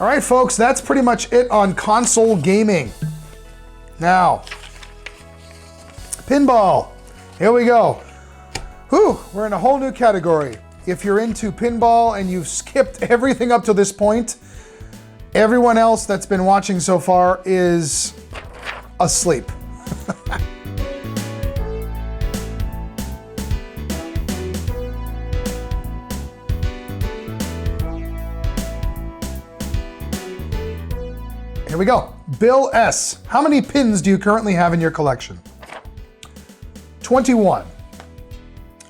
All right, folks, that's pretty much it on console gaming. Now, pinball. Here we go. Whew, we're in a whole new category. If you're into pinball and you've skipped everything up to this point, everyone else that's been watching so far is asleep. Here we go. Bill S. How many pins do you currently have in your collection? 21.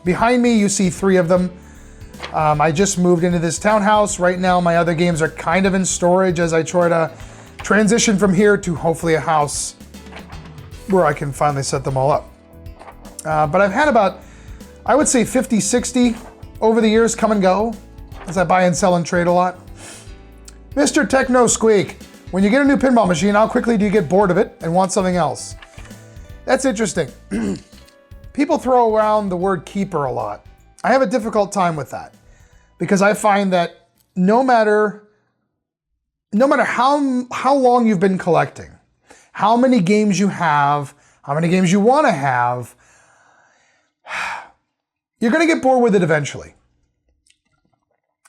Behind me, you see 3 of them. I just moved into this townhouse. Right now, my other games are kind of in storage as I try to transition from here to hopefully a house where I can finally set them all up. But I've had about, I would say 50, 60 over the years come and go as I buy and sell and trade a lot. Mr. Techno Squeak, when you get a new pinball machine, how quickly do you get bored of it and want something else? That's interesting. People throw around the word keeper a lot. I have a difficult time with that because I find that no matter how long you've been collecting, how many games you have, how many games you want to have, you're going to get bored with it eventually.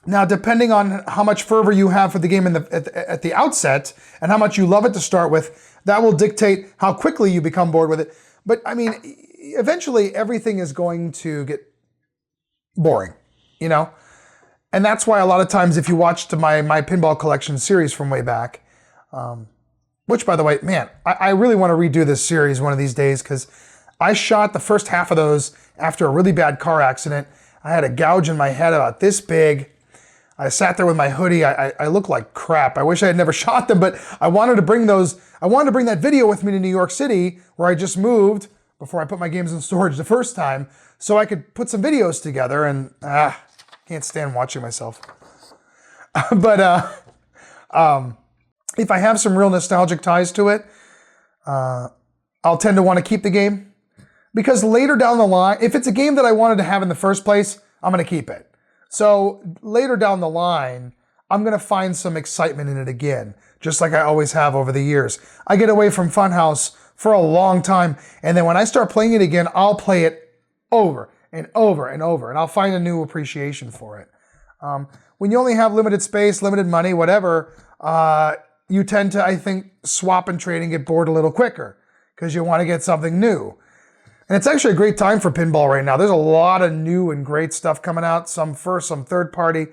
Now, depending on how much fervor you have for the game at the outset and how much you love it to start with, that will dictate how quickly you become bored with it. But I mean, eventually everything is going to get boring, you know? And that's why a lot of times if you watched my pinball collection series from way back, which by the way, man, I really want to redo this series one of these days because I shot the first half of those after a really bad car accident. I had a gouge in my head about this big. I sat there with my hoodie. I look like crap. I wish I had never shot them, but I wanted to bring that video with me to New York City where I just moved before I put my games in storage the first time so I could put some videos together and can't stand watching myself. But if I have some real nostalgic ties to it, I'll tend to want to keep the game because later down the line, if it's a game that I wanted to have in the first place, I'm going to keep it. So later down the line, I'm going to find some excitement in it again, just like I always have over the years. I get away from Funhouse for a long time, and then when I start playing it again, I'll play it over and over and over, and I'll find a new appreciation for it. When you only have limited space, limited money, whatever, you tend to, I think, swap and trade and get bored a little quicker because you want to get something new. And it's actually a great time for pinball right now. There's a lot of new and great stuff coming out, some first, some third party.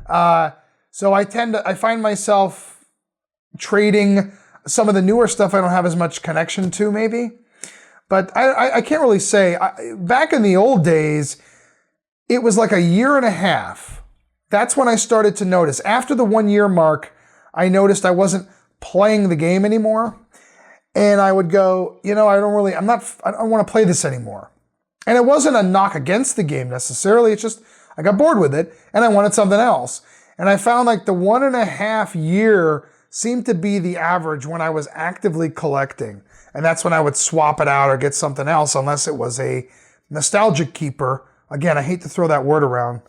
So I find myself trading some of the newer stuff I don't have as much connection to maybe. But I can't really say. Back in the old days, it was like a year and a half. That's when I started to notice. After the 1 year mark, I noticed I wasn't playing the game anymore. And I would go, you know, I don't want to play this anymore. And it wasn't a knock against the game necessarily. It's just, I got bored with it and I wanted something else. And I found like the 1.5 year seemed to be the average when I was actively collecting. And that's when I would swap it out or get something else unless it was a nostalgic keeper. Again, I hate to throw that word around.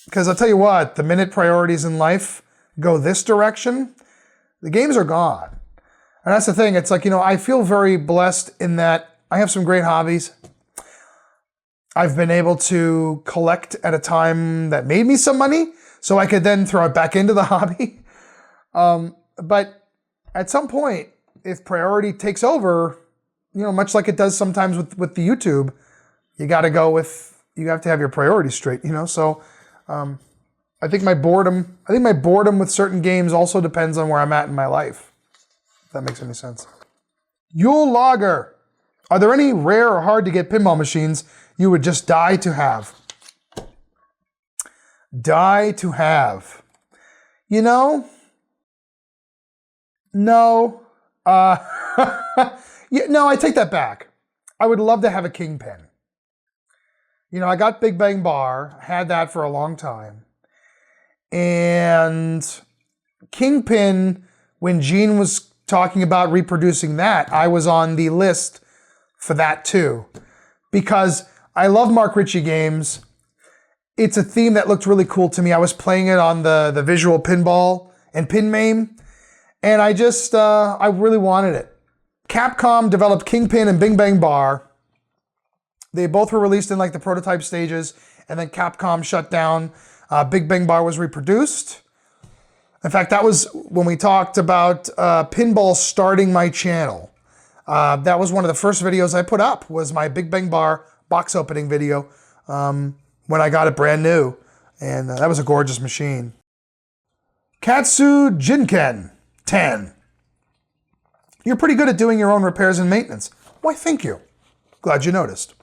Because I'll tell you what, the minute priorities in life go this direction, the games are gone. And that's the thing. It's like, you know, I feel very blessed in that I have some great hobbies. I've been able to collect at a time that made me some money, so I could then throw it back into the hobby. But at some point, if priority takes over, you know, much like it does sometimes with the YouTube, you got to go with, you have to have your priorities straight, you know. So I think my boredom with certain games also depends on where I'm at in my life. If that makes any sense. Yule Lager. Are there any rare or hard to get pinball machines you would just die to have? Die to have. You know? No. No, I take that back. I would love to have a Kingpin. You know, I got Big Bang Bar, had that for a long time. And Kingpin, when Gene was talking about reproducing that, I was on the list for that too. Because I love Mark Ritchie games. It's a theme that looked really cool to me. I was playing it on the visual pinball and PinMame, and I really wanted it. Capcom developed Kingpin and Bing Bang Bar. They both were released in like the prototype stages, and then Capcom shut down. Big Bang Bar was reproduced. In fact, that was when we talked about Pinball starting my channel. That was one of the first videos I put up, was my Big Bang Bar box opening video when I got it brand new. And that was a gorgeous machine. Katsu Jinken 10. You're pretty good at doing your own repairs and maintenance. Why, thank you. Glad you noticed.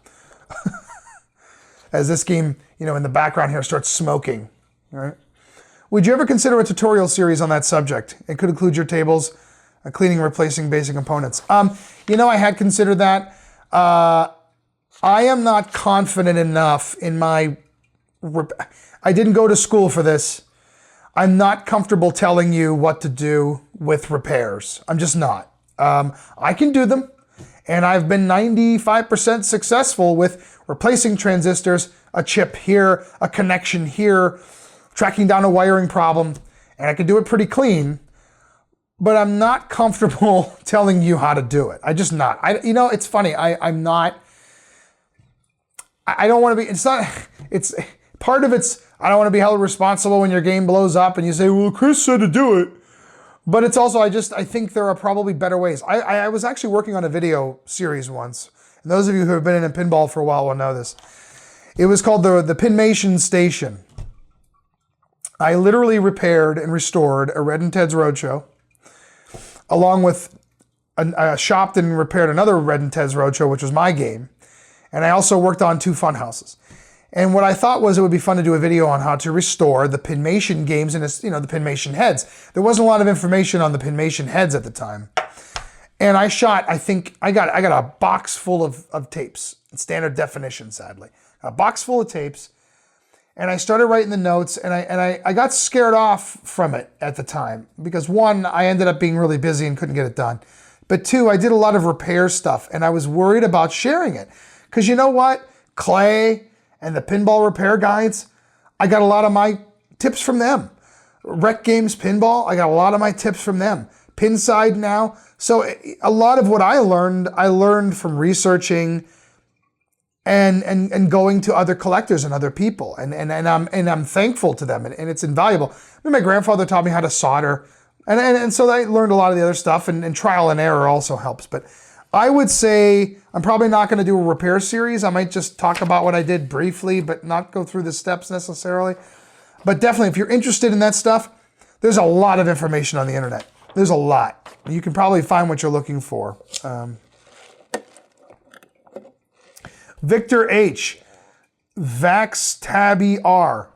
As this game, in the background here starts smoking. All right. Would you ever consider a tutorial series on that subject? It could include your tables, cleaning and replacing basic components. I had considered that. I am not confident enough in my... I didn't go to school for this. I'm not comfortable telling you what to do with repairs. I'm just not. I can do them, and I've been 95% successful with replacing transistors, a chip here, a connection here, tracking down a wiring problem, and I can do it pretty clean, but I'm not comfortable telling you how to do it. I just not. It's funny. I'm not, I don't want to be, it's part of it's, I don't want to be held responsible when your game blows up and you say, well, Chris said to do it. But it's also, I think there are probably better ways. I was actually working on a video series once, and those of you who have been in pinball for a while will know this. It was called the Pinmation Station. I literally repaired and restored a Red and Ted's Roadshow, along with shopped and repaired another Red and Ted's Roadshow, which was my game. And I also worked on 2 fun houses. And what I thought was it would be fun to do a video on how to restore the Pinmation games and the Pinmation heads. There wasn't a lot of information on the Pinmation heads at the time. And I shot, I got a box full of tapes, in standard definition, sadly. A box full of tapes. And I started writing the notes, and I got scared off from it at the time. Because 1, I ended up being really busy and couldn't get it done. But 2, I did a lot of repair stuff, and I was worried about sharing it. Because you know what? Clay and the pinball repair guides, I got a lot of my tips from them. Rec Games Pinball, I got a lot of my tips from them. Pinside now. So a lot of what I learned from researching and going to other collectors and other people. And I'm thankful to them, and it's invaluable. I mean, my grandfather taught me how to solder. And so I learned a lot of the other stuff, and trial and error also helps. But I would say I'm probably not going to do a repair series. I might just talk about what I did briefly, but not go through the steps necessarily. But definitely, if you're interested in that stuff, there's a lot of information on the internet. There's a lot. You can probably find what you're looking for. Victor H. Vaxtabir.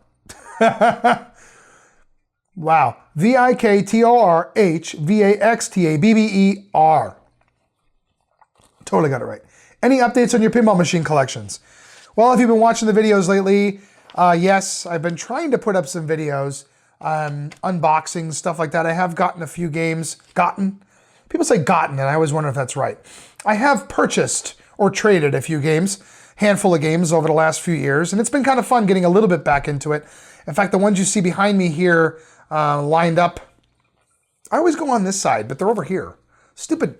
Wow. VIKTORHVAXTABBER. Totally got it right. Any updates on your pinball machine collections? Well, if you've been watching the videos lately, yes, I've been trying to put up some videos, unboxings, stuff like that. I have gotten a few games. People say gotten, and I always wonder if that's right. I have purchased or traded a few games, handful of games over the last few years, and it's been kind of fun getting a little bit back into it. In fact, the ones you see behind me here lined up, I always go on this side, but they're over here. Stupid,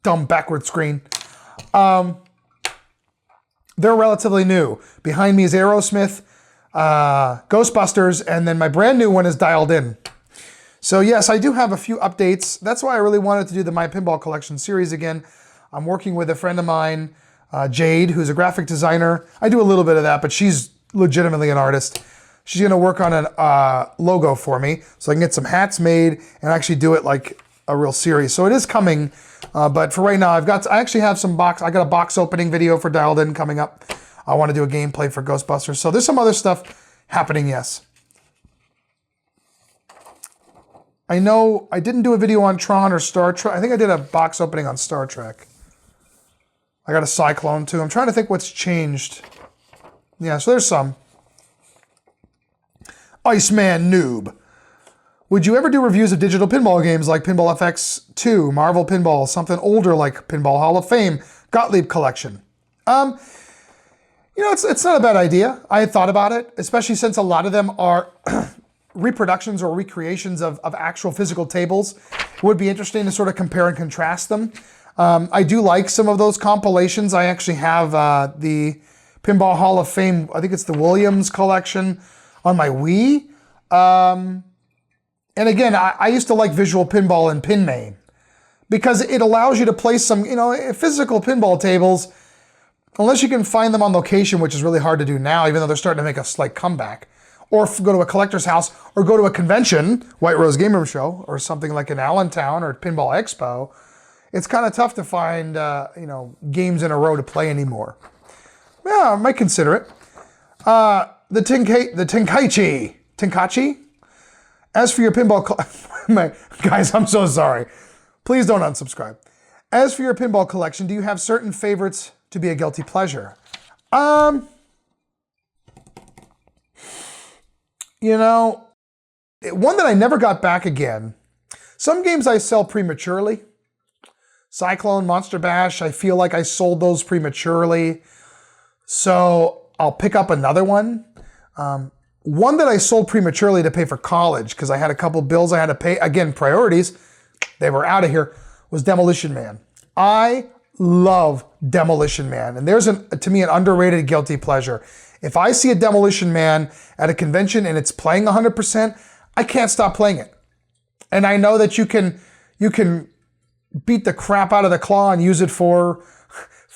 dumb backward screen. They're relatively new. Behind me is Aerosmith, Ghostbusters, and then my brand new one is Dialed In. So yes, I do have a few updates. That's why I really wanted to do the My Pinball Collection series again. I'm working with a friend of mine, Jade, who's a graphic designer. I do a little bit of that, but she's legitimately an artist. She's gonna work on a logo for me so I can get some hats made and actually do it like a real series. So it is coming, but for right now, I actually have some I got a box opening video for Dialed In coming up. I want to do a gameplay for Ghostbusters. So there's some other stuff happening, yes. I know I didn't do a video on Tron or Star Trek. I think I did a box opening on Star Trek. I got a Cyclone too. I'm trying to think what's changed. Yeah, so there's some. Iceman Noob. Would you ever do reviews of digital pinball games like Pinball FX 2, Marvel Pinball, something older like Pinball Hall of Fame, Gottlieb Collection? It's not a bad idea. I had thought about it, especially since a lot of them are reproductions or recreations of actual physical tables. It would be interesting to sort of compare and contrast them. I do like some of those compilations. I actually have the Pinball Hall of Fame, I think it's the Williams collection on my Wii. And again, I used to like Visual Pinball and PinMain because it allows you to place some, physical pinball tables, unless you can find them on location, which is really hard to do now, even though they're starting to make a slight comeback, or go to a collector's house, or go to a convention, White Rose Game Room Show, or something like an Allentown or Pinball Expo. It's kind of tough to find, games in a row to play anymore. Yeah, I might consider it. The Tenkaichi. As for your pinball, guys, I'm so sorry. Please don't unsubscribe. As for your pinball collection, do you have certain favorites to be a guilty pleasure? One that I never got back again. Some games I sell prematurely. Cyclone, Monster Bash, I feel like I sold those prematurely. So I'll pick up another one. One that I sold prematurely to pay for college, because I had a couple bills I had to pay. Again, priorities. They were out of here. Was Demolition Man. I love Demolition Man. And there's, to me, an underrated guilty pleasure. If I see a Demolition Man at a convention and it's playing 100%, I can't stop playing it. And I know that you can beat the crap out of the claw and use it for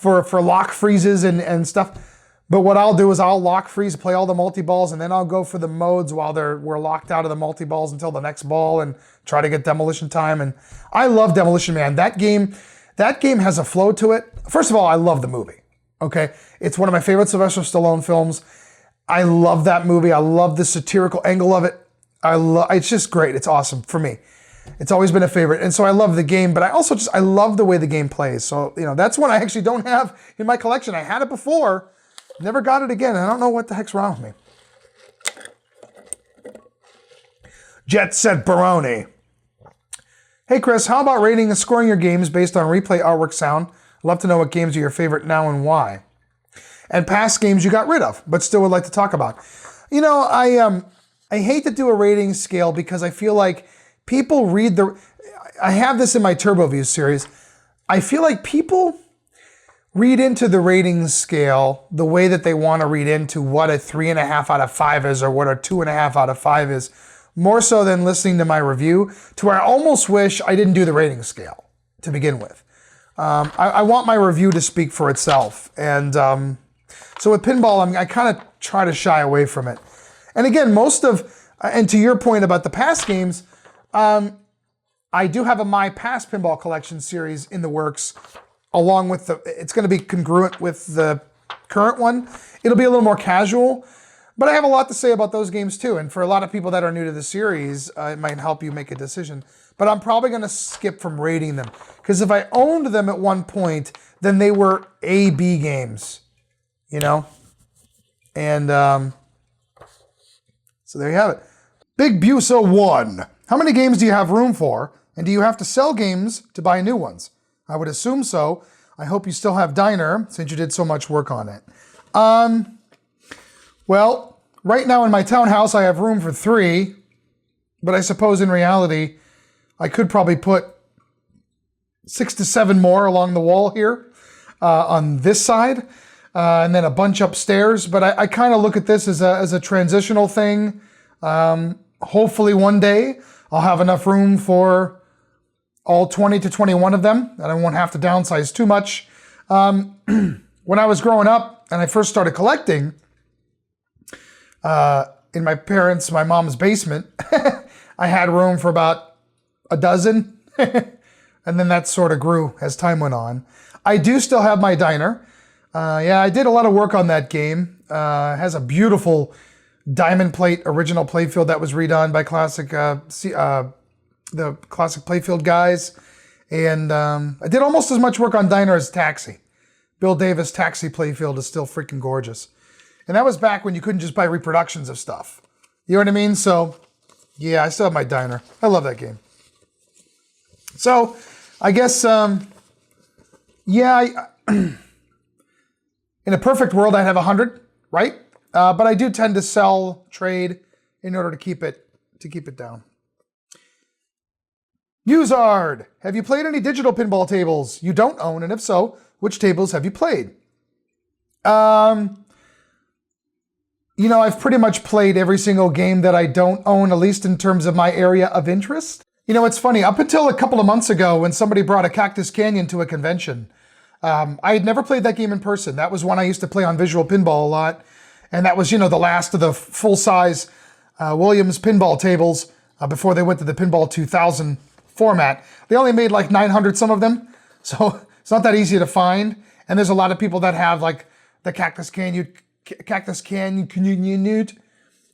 lock freezes and stuff. But what I'll do is I'll lock freeze, play all the multi-balls, and then I'll go for the modes while we're locked out of the multi-balls until the next ball and try to get demolition time. And I love Demolition Man. That game has a flow to it. First of all, I love the movie. Okay, it's one of my favorite Sylvester Stallone films. I love that movie. I love the satirical angle of it. It's just great. It's awesome for me. It's always been a favorite. And so I love the game, but I love the way the game plays. So, that's one I actually don't have in my collection. I had it before. Never got it again. I don't know what the heck's wrong with me. Jet Set Baroni. Hey Chris, how about rating and scoring your games based on replay, artwork, sound? I'd love to know what games are your favorite now and why. And past games you got rid of, but still would like to talk about. I hate to do a rating scale because I feel like people read I have this in my TurboView series. I feel like people read into the rating scale the way that they want to read into what a 3.5 out of 5 is or what a 2.5 out of 5 is, more so than listening to my review, to where I almost wish I didn't do the rating scale to begin with. I want my review to speak for itself. And so with Pinball, I kind of try to shy away from it. And again, and to your point about the past games, I do have a My Past Pinball Collection series in the works, along with it's going to be congruent with the current one. It'll be a little more casual, but I have a lot to say about those games too. And for a lot of people that are new to the series, it might help you make a decision. But I'm probably going to skip from rating them, because if I owned them at one point, then they were A, B games, And so there you have it. Big Busa 1. How many games do you have room for? And do you have to sell games to buy new ones? I would assume so. I hope you still have Diner, since you did so much work on it. Well, right now in my townhouse, I have room for 3. But I suppose in reality, I could probably put 6 to 7 more along the wall here on this side. And then a bunch upstairs. But I kind of look at this as a transitional thing. Hopefully one day I'll have enough room for all 20 to 21 of them, and I won't have to downsize too much. When I was growing up and I first started collecting, in my mom's basement, I had room for about a dozen, and then that sort of grew as time went on. I do still have my Diner. I did a lot of work on that game. It has a beautiful diamond plate original playfield that was redone by the Classic Playfield guys. And I did almost as much work on Diner as Taxi. Bill Davis Taxi Playfield is still freaking gorgeous. And that was back when you couldn't just buy reproductions of stuff. You know what I mean? So, yeah, I still have my Diner. I love that game. So, I guess, in a perfect world, I'd have 100, right? But I do tend to sell, trade, in order to keep it to keep it down. Usard, have you played any digital pinball tables you don't own? And if so, which tables have you played? You know, I've pretty much played every single game that I don't own, at least in terms of my area of interest. You know, it's funny, up until a couple of months ago when somebody brought a Cactus Canyon to a convention, I had never played that game in person. That was one I used to play on Visual Pinball a lot. And that was, you know, the last of the full-size Williams pinball tables before they went to the Pinball 2000 format. They only made like 900 some of them, so it's not that easy to find. And there's a lot of people that have like the Cactus Canyon Continued.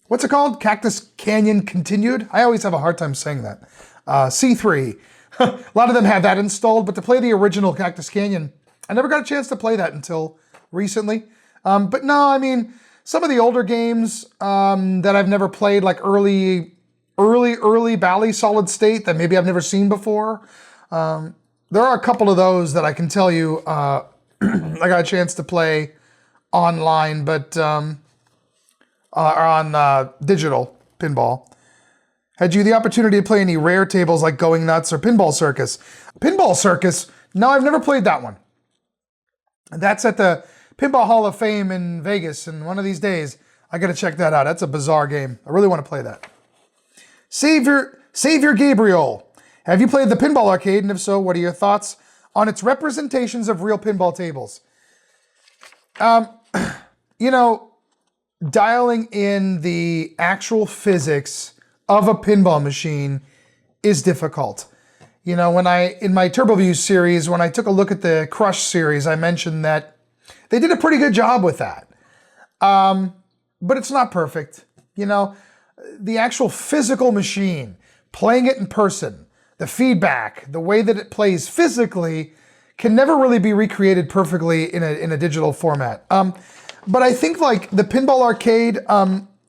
What's it called? Cactus Canyon Continued? I always have a hard time saying that. C3. A lot of them have that installed, but to play the original Cactus Canyon, I never got a chance to play that until recently. But no, I mean, some of the older games that I've never played, like early Bally Solid State that maybe I've never seen before. There are a couple of those that I can tell you I got a chance to play online, but on digital pinball. Had you the opportunity to play any rare tables like Going Nuts or Pinball Circus? Pinball Circus? No, I've never played that one. That's at the Pinball Hall of Fame in Vegas, and one of these days I got to check that out. That's a bizarre game. I really want to play that. Savior Gabriel, have you played the Pinball Arcade? And if so, what are your thoughts on its representations of real pinball tables? You know, dialing in the actual physics of a pinball machine is difficult. You know, in my TurboView series, when I took a look at the Crush series, I mentioned that they did a pretty good job with that. But it's not perfect. You know, the actual physical machine, playing it in person, the feedback, the way that it plays physically can never really be recreated perfectly in a digital format. But I think like the Pinball Arcade,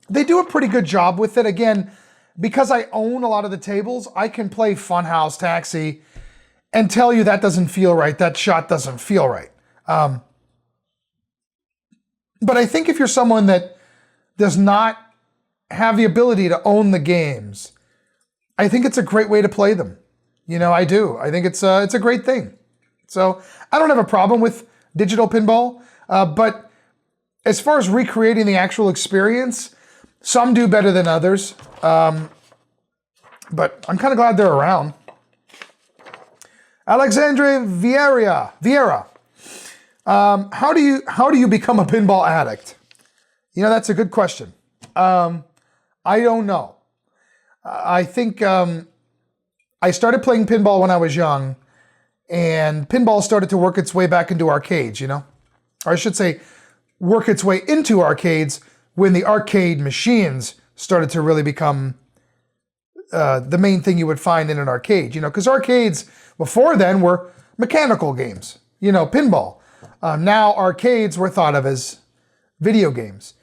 they do a pretty good job with it. Again, because I own a lot of the tables, I can play Funhouse Taxi and tell you that doesn't feel right, that shot doesn't feel right. But I think if you're someone that does not have the ability to own the games, I think it's a great way to play them. You know, I do. I think it's a great thing. So I don't have a problem with digital pinball, but as far as recreating the actual experience, some do better than others. But I'm kind of glad they're around. Alexandre Vieira. How do you become a pinball addict? You know, that's a good question. I don't know. I think I started playing pinball when I was young, and pinball started to work its way back into arcades, you know? Or I should say, work its way into arcades when the arcade machines started to really become the main thing you would find in an arcade, you know? Because arcades before then were mechanical games, you know, pinball. Now arcades were thought of as video games.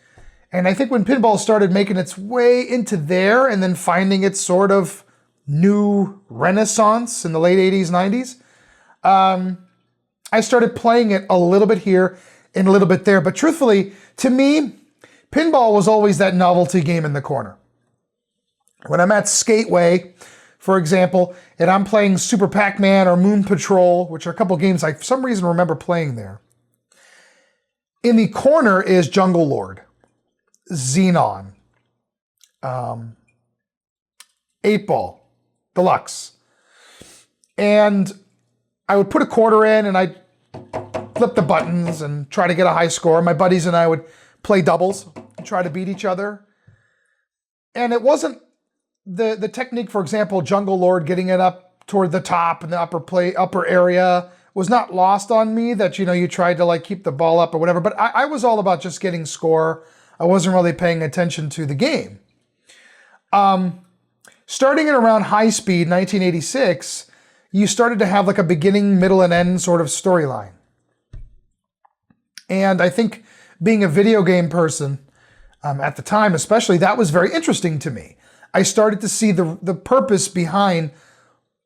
And I think when pinball started making its way into there and then finding its sort of new renaissance in the late 80s, 90s, I started playing it a little bit here and a little bit there. But truthfully, to me, pinball was always that novelty game in the corner. When I'm at Skateway, for example, and I'm playing Super Pac-Man or Moon Patrol, which are a couple games I for some reason remember playing there, in the corner is Jungle Lord, Xenon, 8-Ball, Deluxe. And I would put a quarter in and I'd flip the buttons and try to get a high score. My buddies and I would play doubles and try to beat each other. And it wasn't the technique, for example, Jungle Lord getting it up toward the top and the upper area was not lost on me, that, you know, you tried to like keep the ball up or whatever. But I was all about just getting score. I wasn't really paying attention to the game. Starting at around High Speed, 1986, you started to have like a beginning, middle, and end sort of storyline. And I think being a video game person at the time, especially, that was very interesting to me. I started to see the purpose behind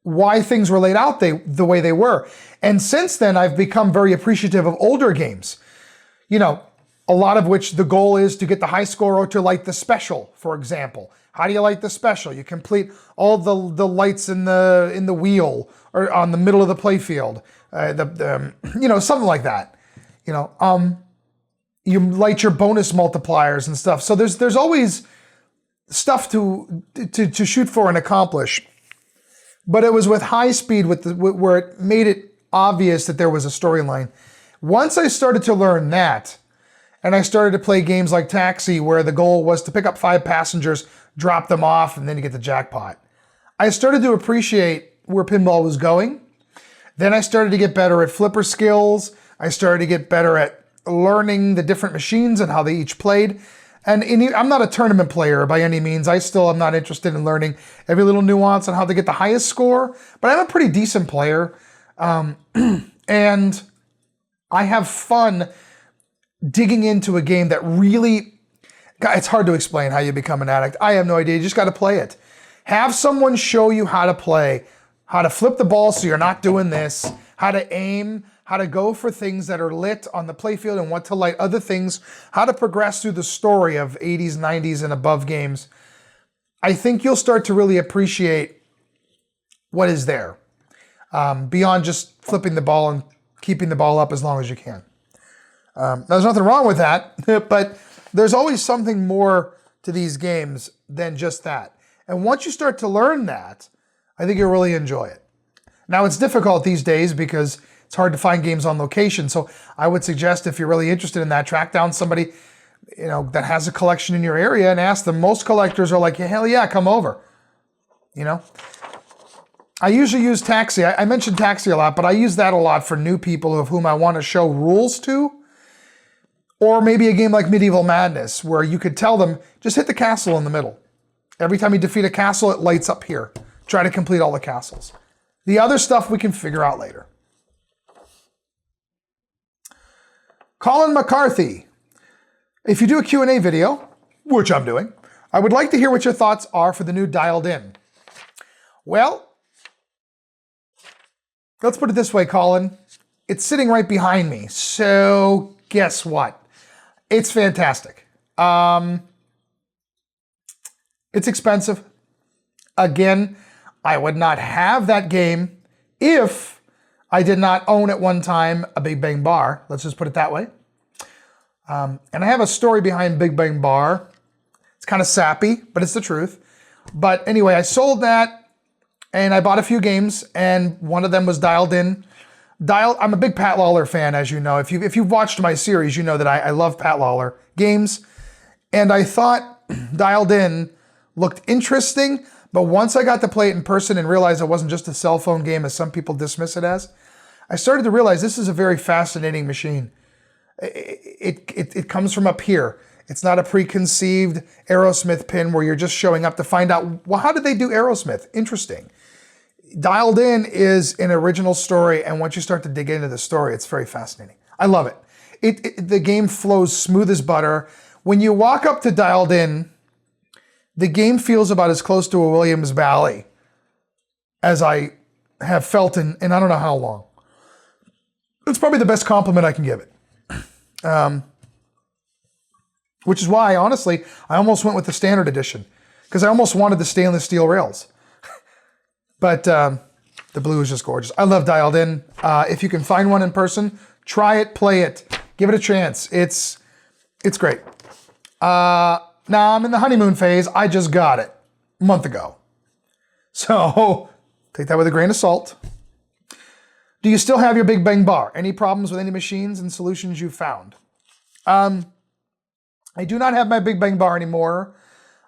why things were laid out the way they were. And since then, I've become very appreciative of older games. You know, a lot of which the goal is to get the high score or to light the special, for example. How do you light the special? You complete all the lights in the wheel or on the middle of the playfield, something like that. You light your bonus multipliers and stuff. So there's always stuff to shoot for and accomplish. But it was with high speed where it made it obvious that there was a storyline. Once I started to learn that, and I started to play games like Taxi, where the goal was to pick up 5 passengers, drop them off, and then you get the jackpot, I started to appreciate where pinball was going. Then I started to get better at flipper skills. I started to get better at learning the different machines and how they each played. And I'm not a tournament player by any means. I still am not interested in learning every little nuance on how to get the highest score, but I'm a pretty decent player. And I have fun digging into a game that really, it's hard to explain how you become an addict. I have no idea. You just got to play it. Have someone show you how to play, how to flip the ball so you're not doing this, how to aim, how to go for things that are lit on the playfield and what to light other things, how to progress through the story of 80s, 90s, and above games. I think you'll start to really appreciate what is there, beyond just flipping the ball and keeping the ball up as long as you can. There's nothing wrong with that, but there's always something more to these games than just that. And once you start to learn that, I think you'll really enjoy it. Now, it's difficult these days because it's hard to find games on location. So I would suggest, if you're really interested in that, track down somebody that has a collection in your area and ask them. Most collectors are like, hell yeah, come over. I usually use Taxi. I mentioned Taxi a lot, but I use that a lot for new people of whom I want to show rules to. Or maybe a game like Medieval Madness, where you could tell them, just hit the castle in the middle. Every time you defeat a castle, it lights up here. Try to complete all the castles. The other stuff we can figure out later. Colin McCarthy. If you do a Q&A video, which I'm doing, I would like to hear what your thoughts are for the new Dialed In. Well, let's put it this way, Colin. It's sitting right behind me, so guess what? It's fantastic. It's expensive. Again, I would not have that game if I did not own at one time a Big Bang Bar. Let's just put it that way. And I have a story behind Big Bang Bar. It's kind of sappy, but it's the truth. But anyway, I sold that and I bought a few games, and one of them was Dialed In. I'm a big Pat Lawler fan, as you know. If you've watched my series, you know that I love Pat Lawler games. And I thought Dialed In looked interesting, but once I got to play it in person and realized it wasn't just a cell phone game, as some people dismiss it as, I started to realize this is a very fascinating machine. It comes from up here. It's not a preconceived Aerosmith pin where you're just showing up to find out, well, how did they do Aerosmith? Interesting. Dialed In is an original story, and once you start to dig into the story, it's very fascinating. I love it. The game flows smooth as butter. When you walk up to Dialed In, the game feels about as close to a Williams Valley as I have felt in I don't know how long. It's probably the best compliment I can give it. Which is why, honestly, I almost went with the standard edition, because I almost wanted the stainless steel rails. But the blue is just gorgeous. I love Dialed In. If you can find one in person, try it, play it, give it a chance. It's great. Now I'm in the honeymoon phase. I just got it a month ago. So take that with a grain of salt. Do you still have your Big Bang Bar? Any problems with any machines and solutions you found? I do not have my Big Bang Bar anymore.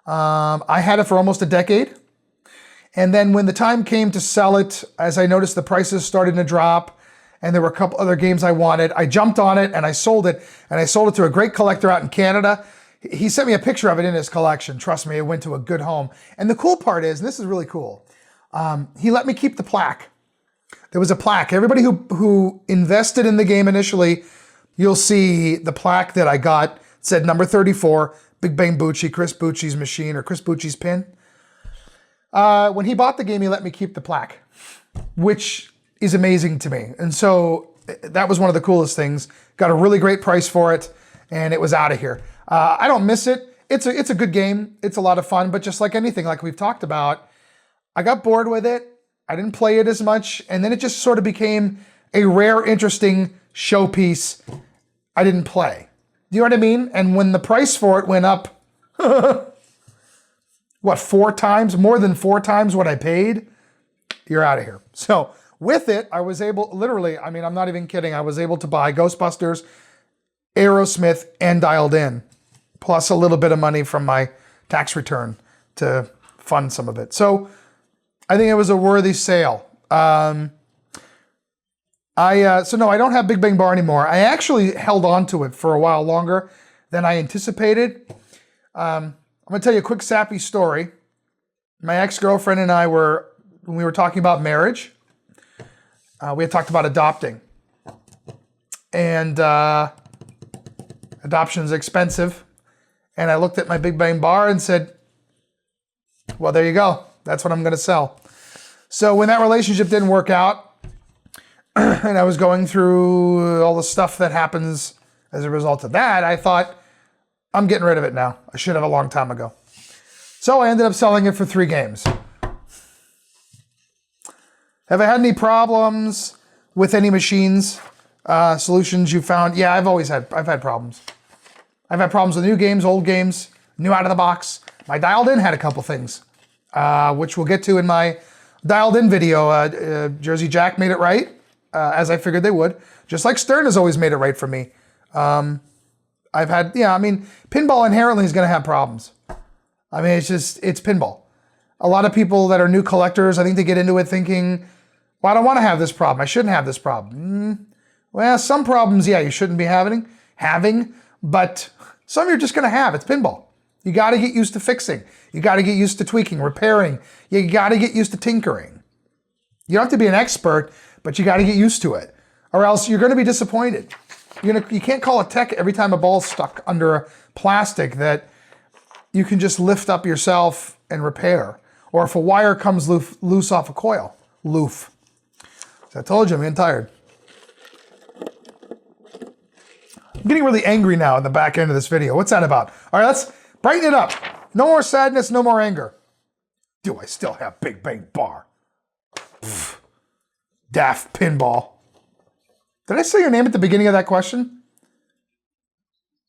I had it for almost a decade. And then when the time came to sell it, as I noticed the prices started to drop and there were a couple other games I wanted, I jumped on it and I sold it. And I sold it to a great collector out in Canada. He sent me a picture of it in his collection. Trust me, it went to a good home. And the cool part is, and this is really cool, he let me keep the plaque. There was a plaque. Everybody who invested in the game initially, you'll see the plaque that I got. It said number 34, Big Bang Bucci, Chris Bucci's machine, or Chris Bucci's pin. When he bought the game, he let me keep the plaque, which is amazing to me. And so that was one of the coolest things. Got a really great price for it. and it was out of here. I don't miss it. It's a good game. It's a lot of fun, but just like anything, like we've talked about, I got bored with it. I didn't play it as much, and then it just sort of became a rare, interesting showpiece I didn't play. Do you know what I mean? And when the price for it went up, what, 4 times, more than 4 times what I paid? You're out of here. So with it, I was able, literally, I mean, I'm not even kidding, I was able to buy Ghostbusters, Aerosmith, and Dialed In, plus a little bit of money from my tax return to fund some of it. So I think it was a worthy sale. So no, I don't have Big Bang Bar anymore. I actually held on to it for a while longer than I anticipated. I'm gonna tell you a quick sappy story. My ex-girlfriend and I were, when we were talking about marriage, we had talked about adopting. And adoption is expensive. And I looked at my Big Bang Bar and said, well, there you go. That's what I'm gonna sell. So when that relationship didn't work out, and I was going through all the stuff that happens as a result of that, I thought, I'm getting rid of it now. I should have a long time ago. So I ended up selling it for 3 games. Have I had any problems with any machines, solutions you found? Yeah, I've had problems. I've had problems with new games, old games, new out of the box. My Dialed In had a couple things, which we'll get to in my Dialed In video. Jersey Jack made it right, as I figured they would. Just like Stern has always made it right for me. I've had, yeah, I mean, pinball inherently is going to have problems. I mean, it's pinball. A lot of people that are new collectors, I think they get into it thinking, well, I don't want to have this problem. I shouldn't have this problem. Well, some problems, yeah, you shouldn't be having, but some you're just going to have. It's pinball. You got to get used to fixing. You got to get used to tweaking, repairing. You got to get used to tinkering. You don't have to be an expert, but you got to get used to it, or else you're going to be disappointed. You can't call a tech every time a ball's stuck under a plastic that you can just lift up yourself and repair, or if a wire comes loose off a coil. Loof. So I told you, I'm getting tired. I'm getting really angry now in the back end of this video. What's that about? All right, let's brighten it up. No more sadness, no more anger. Do I still have Big Bang Bar? Pfft. Daft Pinball. Did I say your name at the beginning of that question?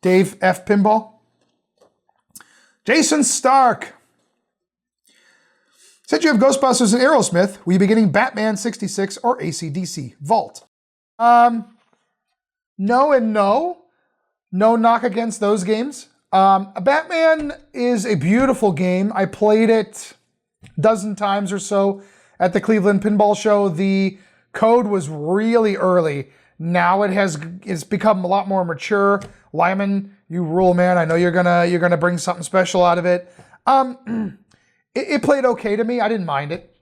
Dave F. Pinball? Jason Stark. Said you have Ghostbusters and Aerosmith. Will you be getting Batman 66 or AC/DC Vault? No and no. No knock against those games. Batman is a beautiful game. I played it a dozen times or so at the Cleveland Pinball Show. The code was really early. Now it's become a lot more mature. Lyman, you rule, man. I know you're gonna bring something special out of it. It played okay to me. I didn't mind it.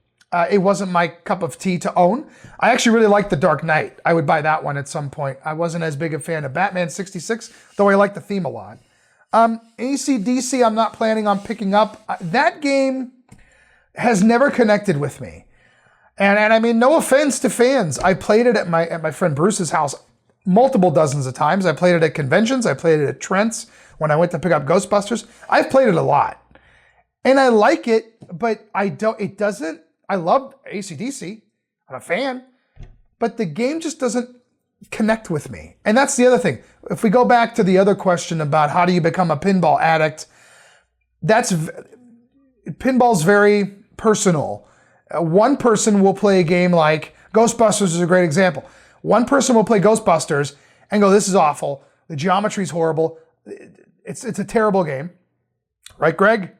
It wasn't my cup of tea to own. I actually really liked The Dark Knight. I would buy that one at some point. I wasn't as big a fan of Batman 66, though I like the theme a lot. AC/DC, I'm not planning on picking up. That game has never connected with me. And I mean, no offense to fans. I played it at my friend Bruce's house multiple dozens of times. I played it at conventions. I played it at Trent's when I went to pick up Ghostbusters. I've played it a lot. And I like it, but I love AC/DC. I'm a fan. But the game just doesn't connect with me. And that's the other thing. If we go back to the other question about how do you become a pinball addict, pinball's very personal. One person will play a game like Ghostbusters is a great example. One person will play Ghostbusters and go, this is awful. The geometry's horrible. It's a terrible game. Right, Greg?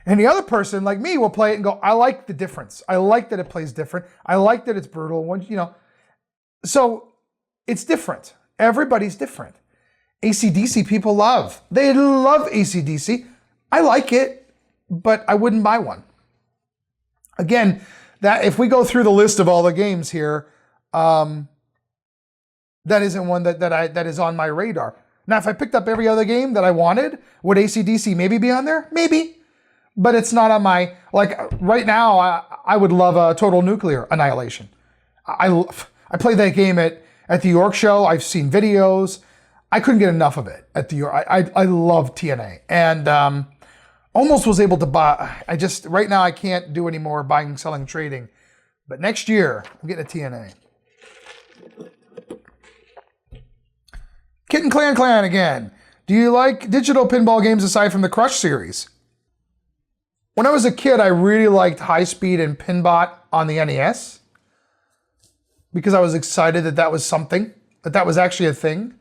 And the other person, like me, will play it and go, I like the difference. I like that it plays different. I like that it's brutal. So it's different. Everybody's different. AC/DC people love. They love AC/DC. I like it, but I wouldn't buy one. Again, that if we go through the list of all the games here, that isn't one that is on my radar. Now, if I picked up every other game that I wanted, would AC/DC maybe be on there? Maybe. But it's not on my, like right now, I would love a Total Nuclear Annihilation. I played that game at the York show. I've seen videos. I couldn't get enough of it at the I love TNA, and almost was able to buy. Right now I can't do any more buying, selling, trading, but next year I'm getting a TNA. Kitten Clan again. Do you like digital pinball games aside from the Crush series? When I was a kid, I really liked High Speed and Pinbot on the NES because I was excited that that was something, that was actually a thing.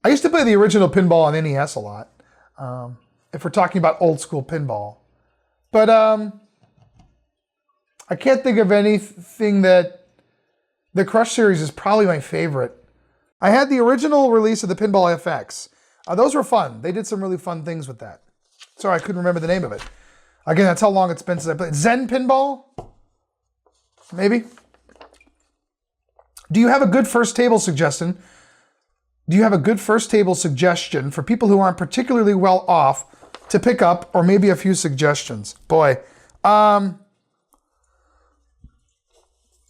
I used to play the original pinball on NES a lot, if we're talking about old school pinball. But I can't think of anything that... The Crush series is probably my favorite. I had the original release of the Pinball FX. Those were fun. They did some really fun things with that. Sorry, I couldn't remember the name of it. Again, that's how long it's been since I played. Zen Pinball? Maybe? Do you have a good first table suggestion? Do you have a good first table suggestion for people who aren't particularly well off to pick up, or maybe a few suggestions? Boy, I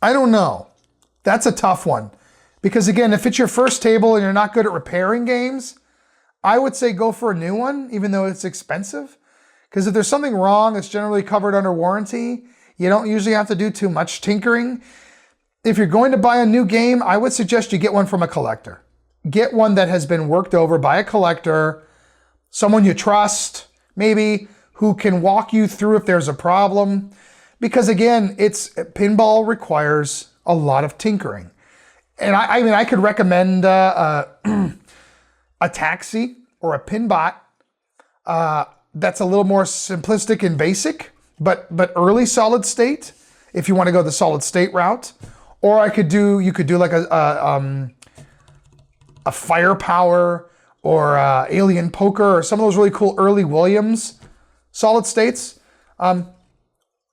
don't know. That's a tough one. Because again, if it's your first table and you're not good at repairing games, I would say go for a new one, even though it's expensive. Because if there's something wrong, it's generally covered under warranty. You don't usually have to do too much tinkering. If you're going to buy a new game, I would suggest you get one from a collector. Get one that has been worked over by a collector, someone you trust, maybe, who can walk you through if there's a problem. Because again, pinball requires a lot of tinkering. And I mean, I could recommend a Taxi or a Pinbot that's a little more simplistic and basic, but early solid state, if you want to go the solid state route. Or you could do like a Firepower or Alien Poker or some of those really cool early Williams solid states.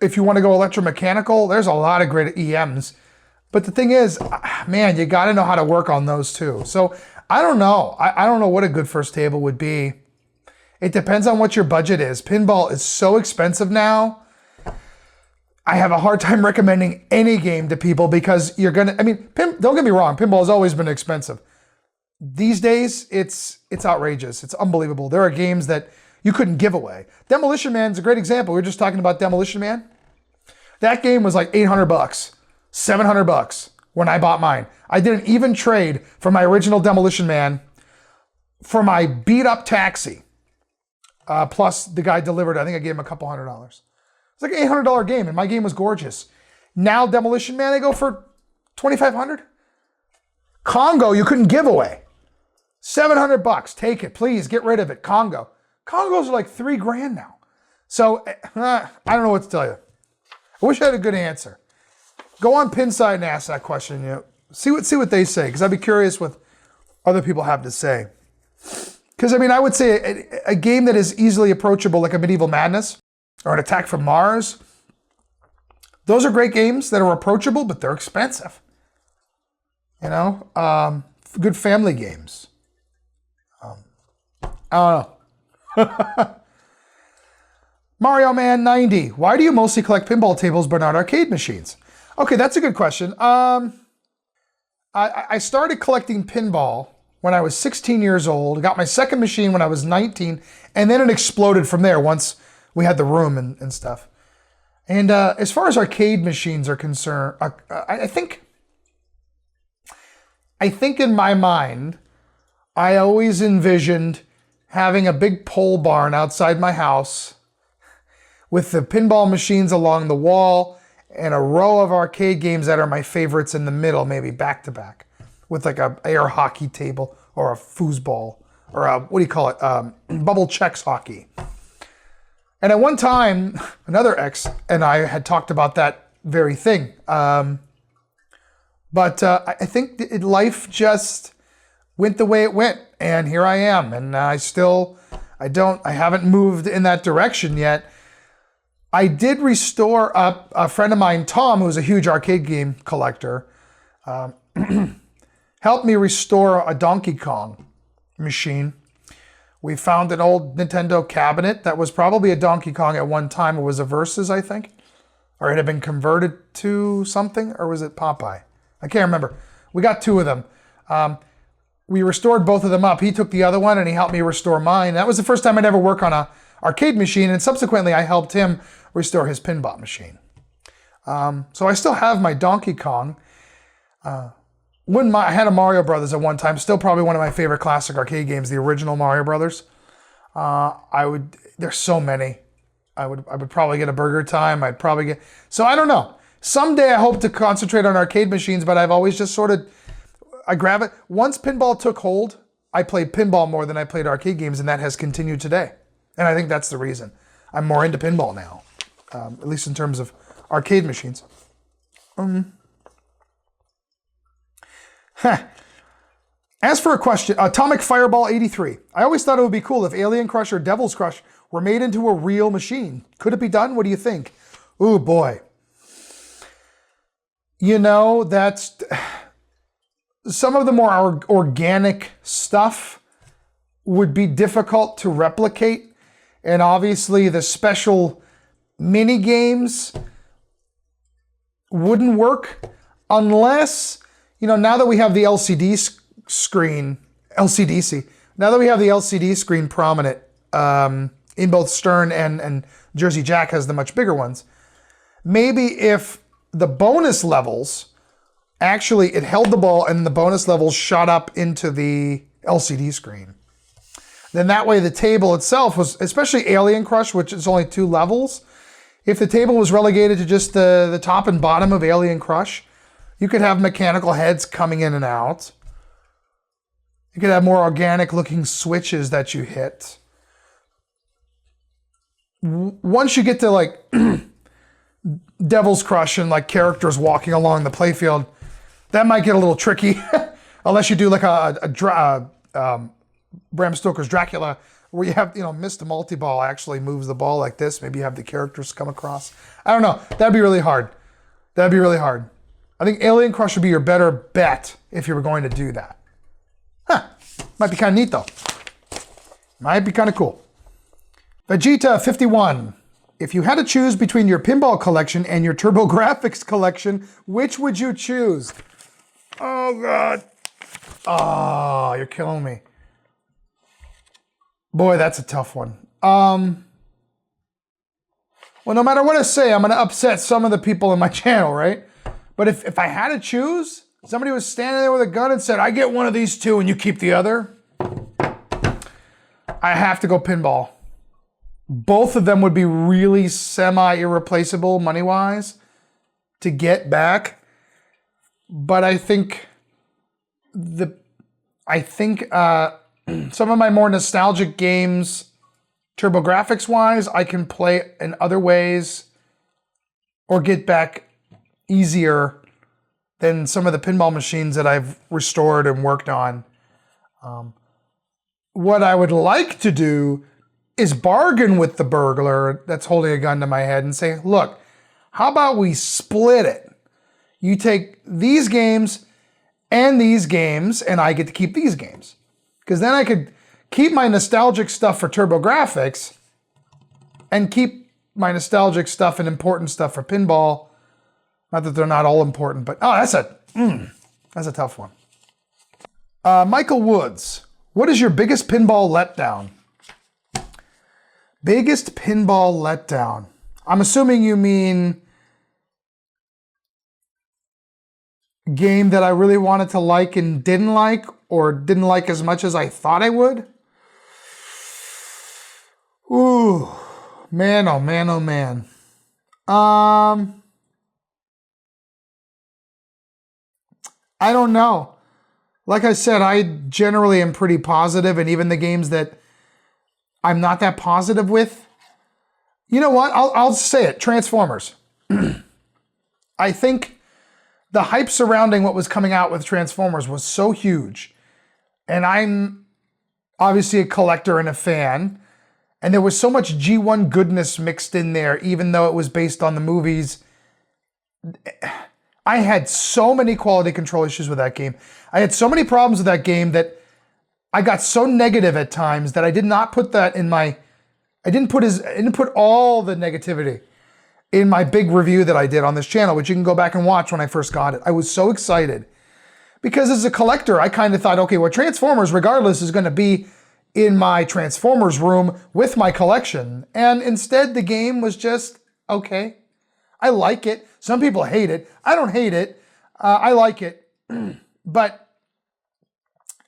If you want to go electromechanical, there's a lot of great EMs. But the thing is, man, you got to know how to work on those too. So I don't know. I don't know what a good first table would be. It depends on what your budget is. Pinball is so expensive now. I have a hard time recommending any game to people because you're going to, don't get me wrong, pinball has always been expensive. These days, it's outrageous. It's unbelievable. There are games that you couldn't give away. Demolition Man's a great example. We were just talking about Demolition Man. That game was like $800, $700 when I bought mine. I did an even trade for my original Demolition Man for my beat up Taxi. Plus the guy delivered, I think I gave him a couple $100. It's like an $800 game and my game was gorgeous. Now Demolition Man, they go for $2,500. Congo, you couldn't give away. $700, take it, please, get rid of it. Congos are like $3,000 now. So, I don't know what to tell you. I wish I had a good answer. Go on Pinside and ask that question. See what they say, because I'd be curious what other people have to say. Because, I would say a game that is easily approachable, like a Medieval Madness or an Attack from Mars, those are great games that are approachable, but they're expensive. Good family games. I don't know. Mario Man 90. Why do you mostly collect pinball tables but not arcade machines? Okay, that's a good question. I started collecting pinball when I was 16 years old. Got my second machine when I was 19, and then it exploded from there once we had the room and stuff. And as far as arcade machines are concerned, I think in my mind, I always envisioned having a big pole barn outside my house with the pinball machines along the wall and a row of arcade games that are my favorites in the middle, maybe back to back, with like a air hockey table or a foosball or a, bubble checks hockey. And at one time, another ex and I had talked about that very thing. But I think life just went the way it went, and here I am. And I haven't moved in that direction yet. I did restore a friend of mine, Tom, who's a huge arcade game collector, helped me restore a Donkey Kong machine. We found an old Nintendo cabinet that was probably a Donkey Kong at one time. It was a Versus, I think. Or it had been converted to something, or was it Popeye? I can't remember. We got two of them. we restored both of them up. He took the other one and he helped me restore mine. That was the first time I'd ever work on a arcade machine, and subsequently I helped him restore his pinball machine. So I still have my Donkey Kong. I had a Mario Brothers at one time, still probably one of my favorite classic arcade games, the original Mario Brothers. There's so many. I would probably get a Burger Time. So I don't know. Someday I hope to concentrate on arcade machines, but I've always just sort of, once pinball took hold, I played pinball more than I played arcade games, and that has continued today. And I think that's the reason. I'm more into pinball now, at least in terms of arcade machines. As for a question, Atomic Fireball 83. I always thought it would be cool if Alien Crush or Devil's Crush were made into a real machine. Could it be done? What do you think? Ooh, boy. You know, that's... Some of the more organic stuff would be difficult to replicate. And obviously the special mini games wouldn't work unless, you know, now that we have the LCD screen, LCDC, now that we have the LCD screen prominent in both Stern and Jersey Jack has the much bigger ones, maybe if the bonus levels, actually it held the ball and the bonus levels shot up into the LCD screen. Then that way the table itself was, especially Alien Crush, which is only 2 levels, if the table was relegated to just the top and bottom of Alien Crush, you could have mechanical heads coming in and out. You could have more organic looking switches that you hit. Once you get to like Devil's Crush and like characters walking along the playfield, that might get a little tricky. Unless you do like Bram Stoker's Dracula, where you have, you know, Mr. Multi-Ball actually moves the ball like this. Maybe you have the characters come across. I don't know. That'd be really hard. That'd be really hard. I think Alien Crush would be your better bet if you were going to do that. Huh. Might be kind of neat though. Might be kind of cool. Vegeta51. If you had to choose between your pinball collection and your TurboGrafx collection, which would you choose? Oh God. Oh, you're killing me. Boy, that's a tough one. Well, no matter what I say, I'm going to upset some of the people in my channel, right? But if I had to choose, somebody was standing there with a gun and said, I get one of these two and you keep the other, I have to go pinball. Both of them would be really semi-irreplaceable money-wise to get back. But I think some of my more nostalgic games, TurboGrafx-wise, I can play in other ways or get back easier than some of the pinball machines that I've restored and worked on. What I would like to do is bargain with the burglar that's holding a gun to my head and say, look, how about we split it? You take these games and I get to keep these games. Because then I could keep my nostalgic stuff for TurboGrafx and keep my nostalgic stuff and important stuff for pinball. Not that they're not all important, but that's a tough one. Michael Woods, what is your biggest pinball letdown? Biggest pinball letdown. I'm assuming you mean game that I really wanted to like and didn't like, or didn't like as much as I thought I would. Ooh, man, oh man, oh man. I don't know. Like I said, I generally am pretty positive, and even the games that I'm not that positive with, you know what? I'll say it. Transformers. I think the hype surrounding what was coming out with Transformers was so huge. And I'm obviously a collector and a fan. And there was so much G1 goodness mixed in there, even though it was based on the movies. I had so many quality control issues with that game. I had so many problems with that game that I got so negative at times that I did not put that in my... I didn't put all the negativity in my big review that I did on this channel, which you can go back and watch when I first got it. I was so excited Because as a collector, I kind of thought, okay, well, Transformers, regardless, is going to be in my Transformers room with my collection. And instead, the game was just okay. I like it. Some people hate it. I don't hate it. I like it. But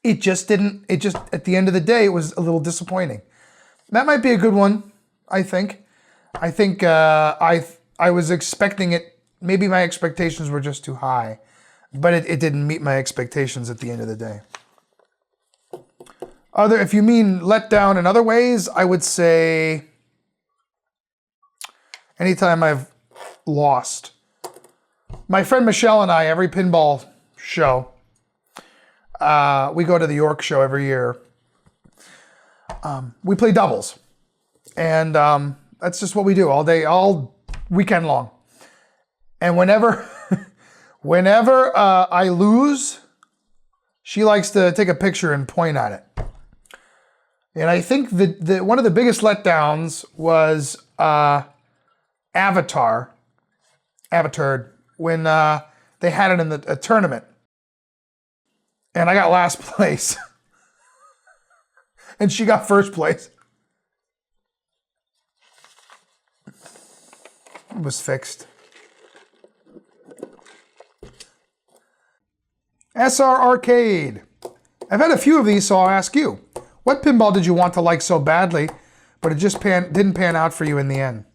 it just didn't, at the end of the day, it was a little disappointing. That might be a good one, I think. I was expecting it. Maybe my expectations were just too high. But it didn't meet my expectations at the end of the day. If you mean let down in other ways, I would say anytime I've lost. My friend Michelle and I, every pinball show, we go to the York show every year. We play doubles. And that's just what we do all day, all weekend long. And whenever I lose, she likes to take a picture and point at it. And I think that one of the biggest letdowns was Avatar, when they had it in a tournament. And I got last place. And she got first place. It was fixed. SR Arcade. I've had a few of these, so I'll ask you. What pinball did you want to like so badly, but it just didn't pan out for you in the end?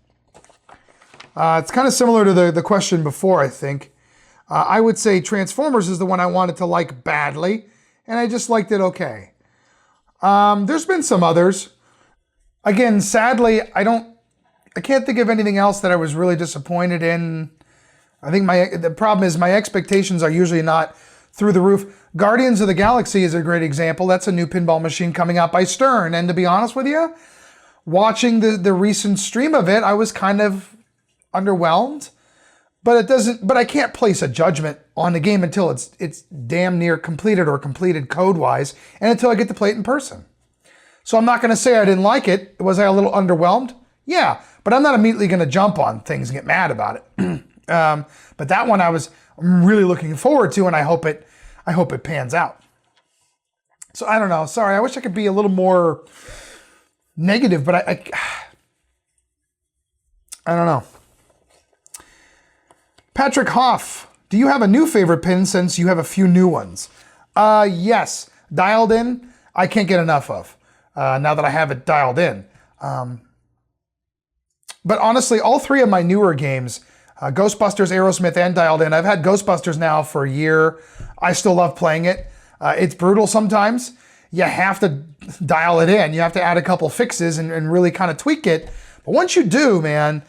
It's kind of similar to the question before, I think. I would say Transformers is the one I wanted to like badly, and I just liked it okay. There's been some others. Again, sadly, I can't think of anything else that I was really disappointed in. I think the problem is my expectations are usually not through the roof. Guardians of the Galaxy is a great example. That's a new pinball machine coming out by Stern. And to be honest with you, watching the recent stream of it, I was kind of underwhelmed. But I can't place a judgment on the game until it's damn near completed or completed code-wise, and until I get to play it in person. So I'm not going to say I didn't like it. Was I a little underwhelmed? Yeah, but I'm not immediately going to jump on things and get mad about it. But that one I'm really looking forward to, and I hope it pans out. So I don't know. Sorry, I wish I could be a little more negative, but I don't know. Patrick Hoff, do you have a new favorite pin since you have a few new ones? Yes, Dialed In, I can't get enough of now that I have it dialed in. But honestly, all three of my newer games, Ghostbusters, Aerosmith, and Dialed In, I've had Ghostbusters now for a year. I still love playing it. It's brutal sometimes. You have to dial it in. You have to add a couple fixes and really kind of tweak it. But once you do, man,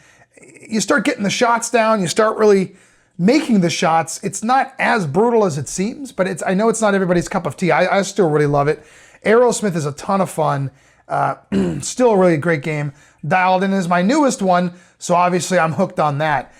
you start getting the shots down. You start really making the shots. It's not as brutal as it seems, but I know it's not everybody's cup of tea. I still really love it. Aerosmith is a ton of fun. Still a really great game. Dialed In is my newest one, so obviously I'm hooked on that.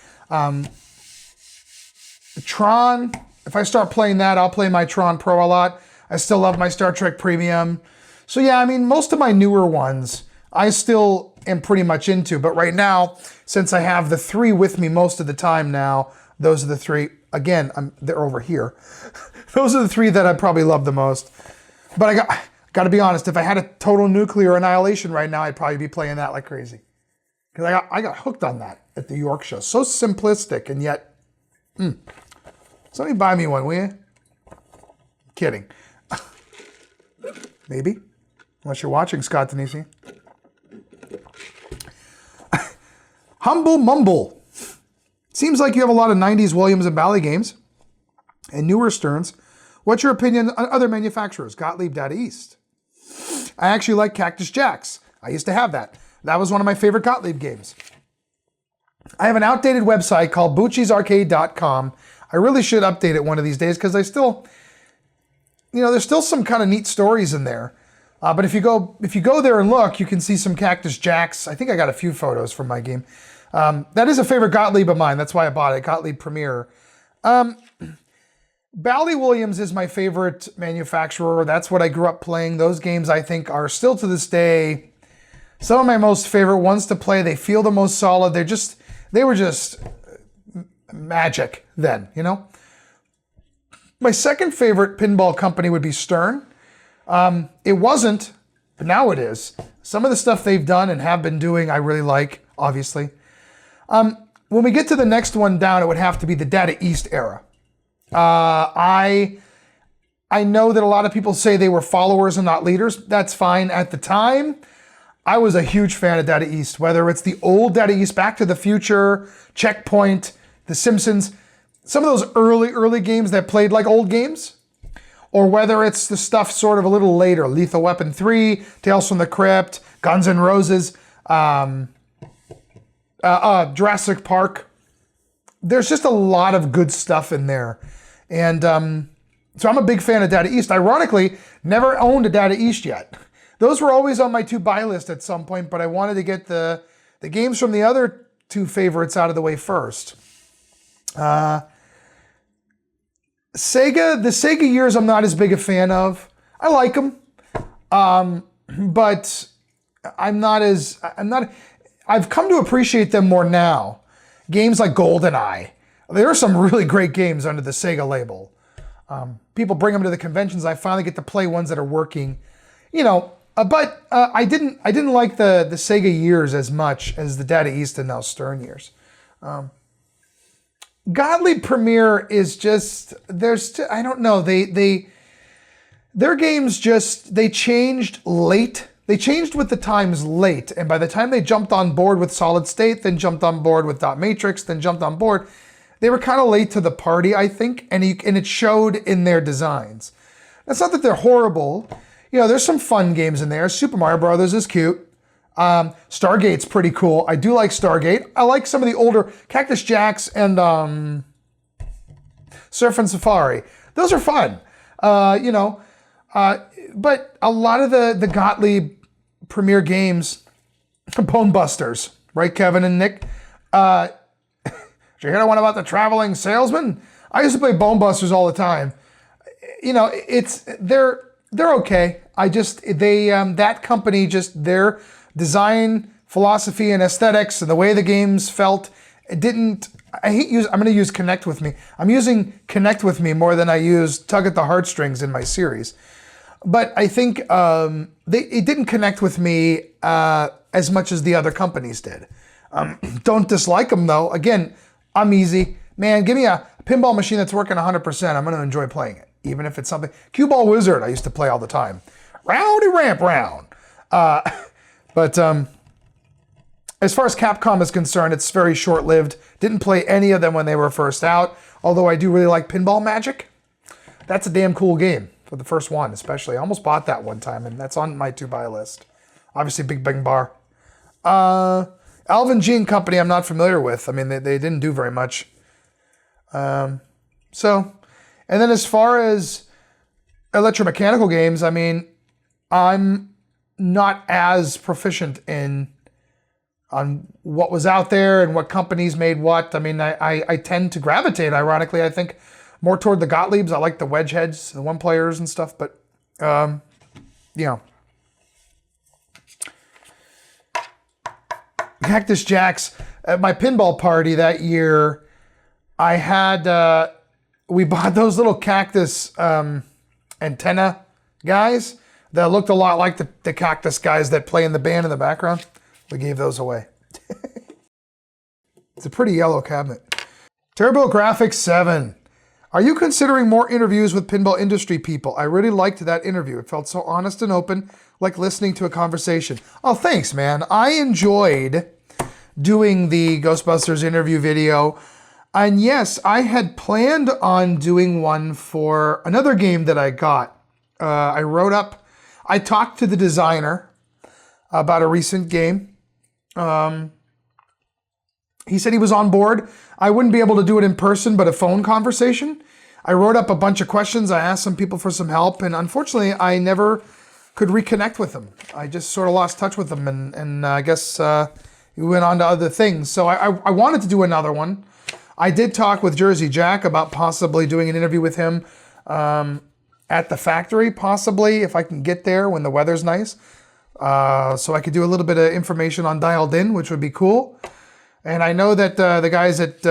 Tron, if I start playing that, I'll play my Tron Pro a lot. I still love my Star Trek Premium. So yeah, I mean, most of my newer ones, I still am pretty much into. But right now, since I have the three with me most of the time now, those are the three. Again, they're over here. Those are the three that I probably love the most. But I got to be honest, if I had a total nuclear annihilation right now, I'd probably be playing that like crazy. Because I got hooked on that at the York show. So simplistic, and yet, somebody buy me one, will you? Kidding. Maybe. Unless you're watching, Scott Denisi. Humble Mumble. Seems like you have a lot of 90s Williams and Bally games and newer Sterns. What's your opinion on other manufacturers? Gottlieb Data East. I actually like Cactus Jacks. I used to have that. That was one of my favorite Gottlieb games. I have an outdated website called bucci'sarcade.com. I really should update it one of these days because there's still some kind of neat stories in there. But if you go there and look, you can see some Cactus Jacks. I think I got a few photos from my game. That is a favorite Gottlieb of mine. That's why I bought it, Gottlieb Premier. Bally Williams is my favorite manufacturer. That's what I grew up playing. Those games, I think, are still to this day some of my most favorite ones to play. They feel the most solid. They were just magic then, you know? My second favorite pinball company would be Stern. It wasn't, but now it is. Some of the stuff they've done and have been doing, I really like, obviously. When we get to the next one down, it would have to be the Data East era. I know that a lot of people say they were followers and not leaders. That's fine. At the time, I was a huge fan of Data East, whether it's the old Data East, Back to the Future, Checkpoint, The Simpsons, some of those early games that played like old games, or whether it's the stuff sort of a little later, Lethal Weapon 3, Tales from the Crypt, Guns N' Roses, Jurassic Park. There's just a lot of good stuff in there. And so I'm a big fan of Data East. Ironically, never owned a Data East yet. Those were always on my to-buy list at some point, but I wanted to get the games from the other two favorites out of the way first. Sega, the Sega years I'm not as big a fan of. I like them, but I've come to appreciate them more now. Games like GoldenEye. There are some really great games under the Sega label. People bring them to the conventions. I finally get to play ones that are working, but I didn't like the Sega years as much as the Data East and now Stern years. Gottlieb Premier is just, I don't know, their games they changed late. They changed with the times late, and by the time they jumped on board with Solid State, then jumped on board with Dot Matrix, then jumped on board, they were kind of late to the party, I think, and it showed in their designs. That's not that they're horrible. There's some fun games in there. Super Mario Brothers is cute. Stargate's pretty cool. I do like Stargate. I like some of the older Cactus Jacks and Surf and Safari. Those are fun. But a lot of the Gottlieb Premier games, Bone Busters, right, Kevin and Nick? Did you hear the one about the traveling salesman? I used to play Bone Busters all the time. They're okay. That company, just their design philosophy and aesthetics and the way the games felt, I'm going to use Connect With Me. I'm using Connect With Me more than I use Tug at the Heartstrings in my series. But I think it didn't connect with me as much as the other companies did. Don't dislike them though. Again, I'm easy. Man, give me a pinball machine that's working 100%. I'm going to enjoy playing it. Even if it's something. Cue Ball Wizard I used to play all the time. Rowdy Ramp Round. But as far as Capcom is concerned, it's very short-lived. Didn't play any of them when they were first out. Although I do really like Pinball Magic. That's a damn cool game. For the first one, especially. I almost bought that one time, and that's on my to-buy list. Obviously, Big Bang Bar. Alvin G & Company, I'm not familiar with. I mean, they didn't do very much. And then as far as electromechanical games, I mean, I'm not as proficient on what was out there and what companies made what. I mean, I tend to gravitate, ironically, I think, more toward the Gottliebs. I like the wedge heads, the one players and stuff, but Cactus Jacks. At my pinball party that year, I had we bought those little cactus antenna guys that looked a lot like the cactus guys that play in the band in the background. We gave those away. It's a pretty yellow cabinet. TurboGrafx 7. Are you considering more interviews with pinball industry people? I really liked that interview. It felt so honest and open, like listening to a conversation. Oh, thanks, man. I enjoyed doing the Ghostbusters interview video. And yes, I had planned on doing one for another game that I got. I talked to the designer about a recent game. He said he was on board. I wouldn't be able to do it in person, but a phone conversation. I wrote up a bunch of questions. I asked some people for some help, and unfortunately, I never could reconnect with them. I just sort of lost touch with them, and I guess we went on to other things. So I wanted to do another one. I did talk with Jersey Jack about possibly doing an interview with him at the factory, possibly, if I can get there when the weather's nice. So I could do a little bit of information on Dialed In, which would be cool. And I know that the guys at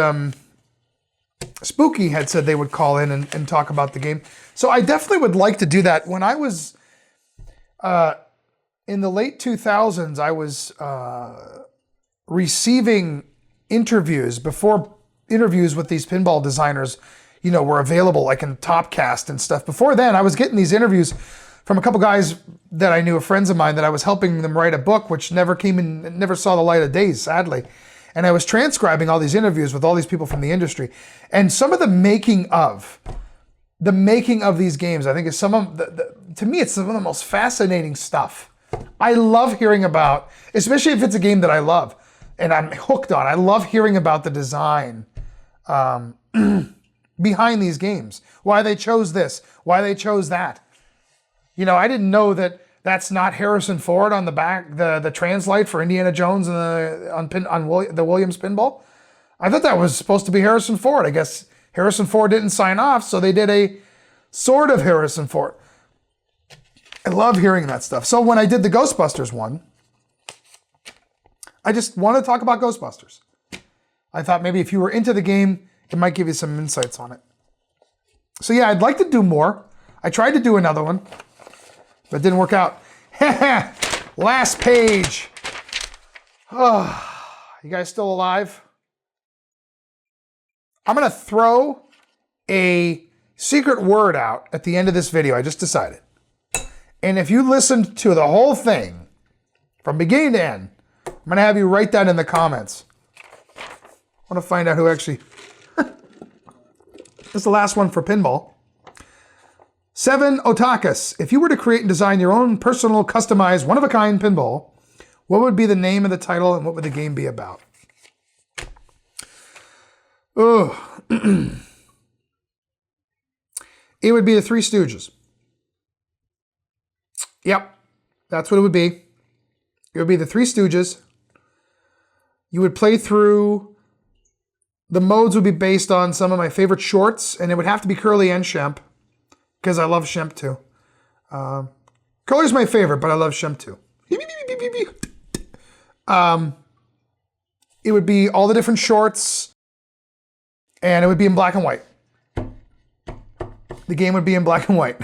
Spooky had said they would call in and talk about the game. So I definitely would like to do that. When I was in the late 2000s, I was receiving interviews before interviews with these pinball designers, you know, were available, like in Topcast and stuff. Before then, I was getting these interviews from a couple guys that I knew, friends of mine, that I was helping them write a book, which never came in, never saw the light of day, sadly. And I was transcribing all these interviews with all these people from the industry. And some of the making of these games, I think is some of to me, it's some of the most fascinating stuff. I love hearing about, especially if it's a game that I love and I'm hooked on. I love hearing about the design behind these games. Why they chose this, why they chose that. You know, I didn't know that that's not Harrison Ford on the back, the translite for Indiana Jones and the Williams pinball. I thought that was supposed to be Harrison Ford. I guess Harrison Ford didn't sign off, so they did a sort of Harrison Ford. I love hearing that stuff. So when I did the Ghostbusters one, I just wanted to talk about Ghostbusters. I thought maybe if you were into the game, it might give you some insights on it. So yeah, I'd like to do more. I tried to do another one, but it didn't work out. Last page. Oh, you guys still alive? I'm going to throw a secret word out at the end of this video. I just decided. And if you listened to the whole thing from beginning to end, I'm going to have you write that in the comments. I want to find out who actually... This is the last one for pinball. 7 Otakus. If you were to create and design your own personal, customized, one-of-a-kind pinball, what would be the name of the title and what would the game be about? Oh, it would be the Three Stooges. Yep, that's what it would be. It would be the Three Stooges. You would play through, the modes would be based on some of my favorite shorts, and it would have to be Curly and Shemp, because I love Shemp too. Curly's my favorite, but I love Shemp too. It would be all the different shorts, and it would be in black and white. The game would be in black and white,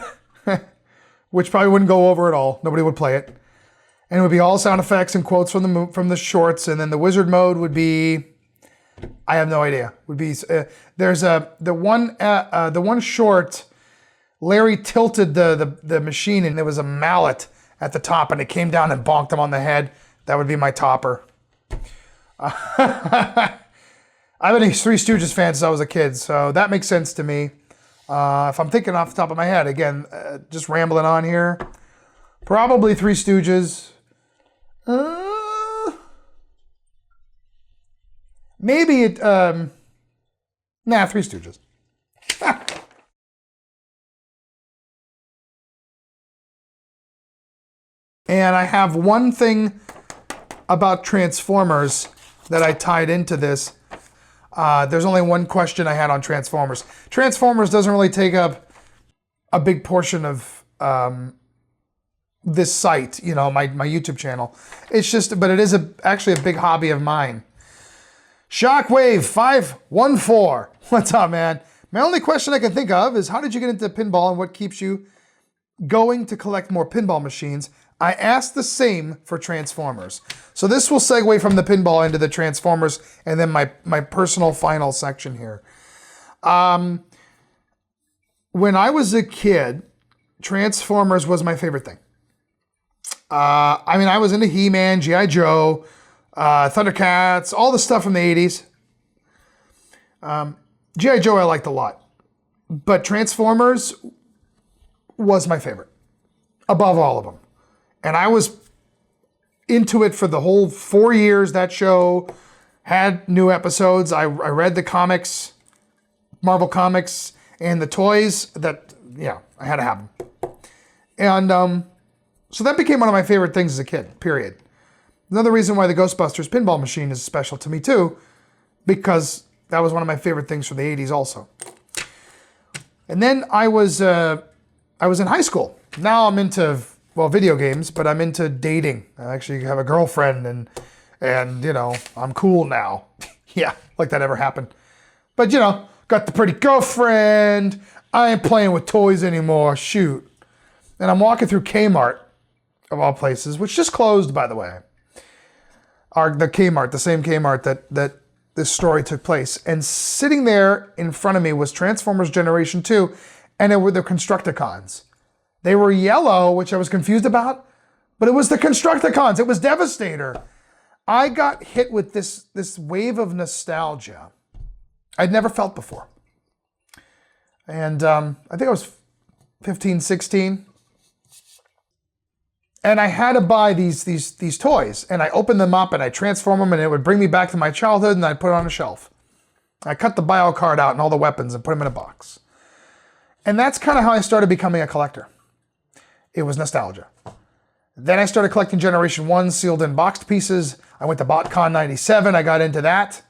which probably wouldn't go over at all. Nobody would play it. And it would be all sound effects and quotes from the shorts. And then the wizard mode would be, I have no idea. Would be there's the one short. Larry tilted the machine and there was a mallet at the top and it came down and bonked him on the head. That would be my topper. I've been a Three Stooges fan since I was a kid, so that makes sense to me. If I'm thinking off the top of my head, again, just rambling on here, probably Three Stooges. Maybe it, Three Stooges. And I have one thing about Transformers that I tied into this. There's only one question I had on Transformers. Transformers doesn't really take up a big portion of this site, you know, my YouTube channel. It's just, but it is actually a big hobby of mine. Shockwave 514. What's up, man? My only question I can think of is how did you get into pinball and what keeps you going to collect more pinball machines? I asked the same for Transformers. So this will segue from the pinball into the Transformers and then my personal final section here. When I was a kid, Transformers was my favorite thing. I mean, I was into He-Man, G.I. Joe, Thundercats, all the stuff from the 80s. G.I. Joe I liked a lot. But Transformers was my favorite. Above all of them. And I was into it for the whole 4 years that show had new episodes. I read the comics, Marvel Comics, and the toys that, yeah, I had to have them. And so that became one of my favorite things as a kid, period. Another reason why the Ghostbusters pinball machine is special to me too, because that was one of my favorite things from the 80s also. And then I was in high school. Now I'm into, well, video games, but I'm into dating. I actually have a girlfriend and you know, I'm cool now. Yeah, like that ever happened. But you know, got the pretty girlfriend. I ain't playing with toys anymore. Shoot. And I'm walking through Kmart, of all places, which just closed, by the way. The Kmart, the same Kmart that this story took place. And sitting there in front of me was Transformers Generation 2, and it were the Constructicons. They were yellow, which I was confused about, but it was the Constructicons. It was Devastator. I got hit with this wave of nostalgia I'd never felt before. And I think I was 15, 16. And I had to buy these toys, and I opened them up and I transform them, and it would bring me back to my childhood, and I'd put it on a shelf. I cut the bio card out and all the weapons and put them in a box. And that's kind of how I started becoming a collector. It was nostalgia. Then I started collecting Generation 1 sealed in boxed pieces. I went to BotCon 97. I got into that.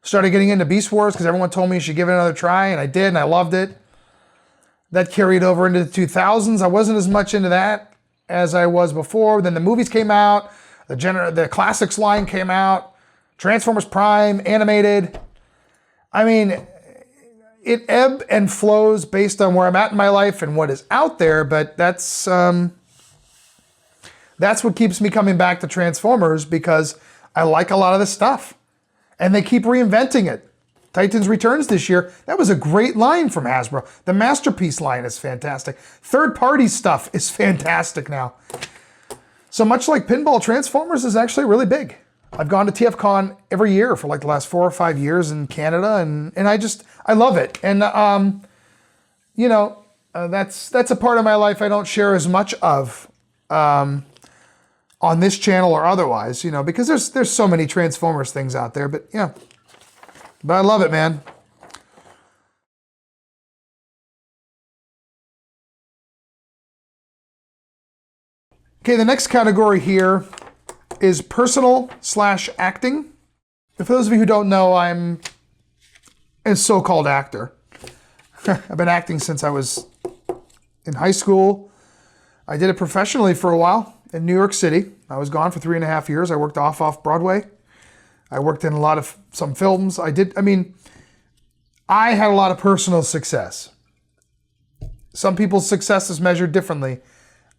Started getting into Beast Wars because everyone told me you should give it another try, and I did, and I loved it. That carried over into the 2000s. I wasn't as much into that as I was before. Then the movies came out. The Classics line came out. Transformers Prime, animated. I mean, it ebbs and flows based on where I'm at in my life and what is out there, but that's what keeps me coming back to Transformers, because I like a lot of this stuff. And they keep reinventing it. Titans Returns this year, that was a great line from Hasbro. The Masterpiece line is fantastic. Third-party stuff is fantastic now. So much like Pinball, Transformers is actually really big. I've gone to TFCon every year for like the last 4 or 5 years in Canada, and I love it. And that's a part of my life I don't share as much of on this channel or otherwise, because there's so many Transformers things out there. But yeah, but I love it, man. Okay, the next category here is personal/acting. For those of you who don't know, I'm a so-called actor. I've been acting since I was in high school. I did it professionally for a while in New York City. I was gone for 3.5 years. I worked off Broadway. I worked in some films. I had a lot of personal success. Some people's success is measured differently.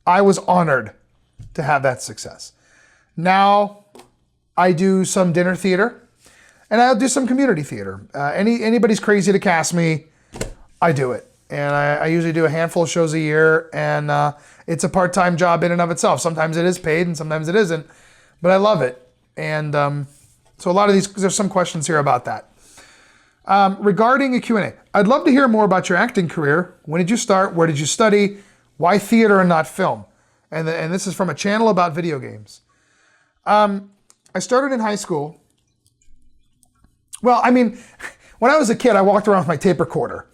I was honored to have that success. Now I do some dinner theater, and I'll do some community theater. Anybody's crazy to cast me, I do it. And I usually do a handful of shows a year, and it's a part-time job in and of itself. Sometimes it is paid and sometimes it isn't, but I love it. And so a lot of these, there's some questions here about that. Regarding a Q&A, I'd love to hear more about your acting career. When did you start? Where did you study? Why theater and not film? And this is from a channel about video games. I started in high school. Well, I mean, when I was a kid, I walked around with my tape recorder,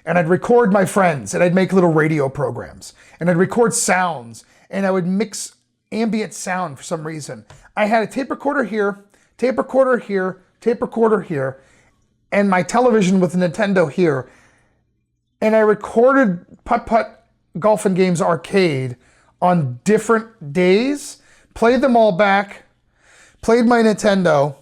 and I'd record my friends, and I'd make little radio programs, and I'd record sounds, and I would mix ambient sound for some reason. I had a tape recorder here, tape recorder here, tape recorder here, and my television with Nintendo here. And I recorded Putt-Putt Golf and Games Arcade on different days, played them all back, played my Nintendo,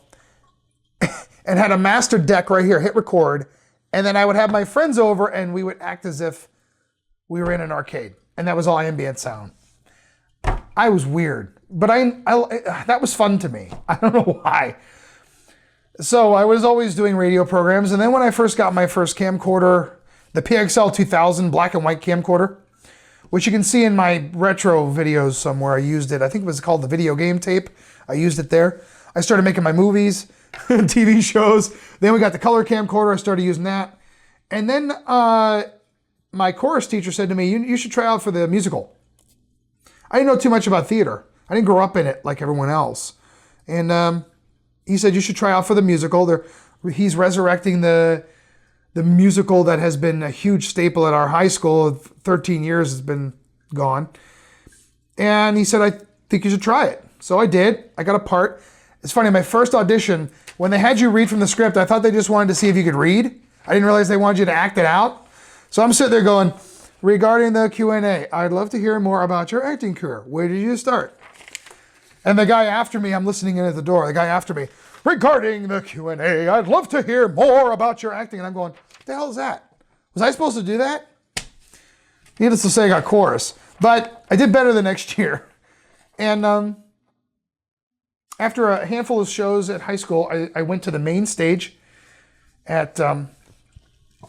and had a master deck right here, hit record. And then I would have my friends over, and we would act as if we were in an arcade. And that was all ambient sound. I was weird, but that was fun to me. I don't know why. So I was always doing radio programs. And then when I first got my first camcorder, the PXL 2000 black and white camcorder, which you can see in my retro videos somewhere, I used it. I think it was called the video game tape. I used it there. I started making my movies, TV shows. Then we got the color camcorder. I started using that. And then my chorus teacher said to me, you should try out for the musical. I didn't know too much about theater. I didn't grow up in it like everyone else. And he said, you should try out for the musical. He's resurrecting the musical that has been a huge staple at our high school. 13 years has been gone. And he said, I think you should try it. So I did. I got a part. It's funny, my first audition, when they had you read from the script, I thought they just wanted to see if you could read. I didn't realize they wanted you to act it out. So I'm sitting there going, regarding the Q&A, I'd love to hear more about your acting career. Where did you start? And the guy after me, I'm listening in at the door, the guy after me, regarding the Q&A, I'd love to hear more about your acting. And I'm going, what the hell is that? Was I supposed to do that? Needless to say, I got chorus. But I did better the next year. And after a handful of shows at high school, I went to the main stage at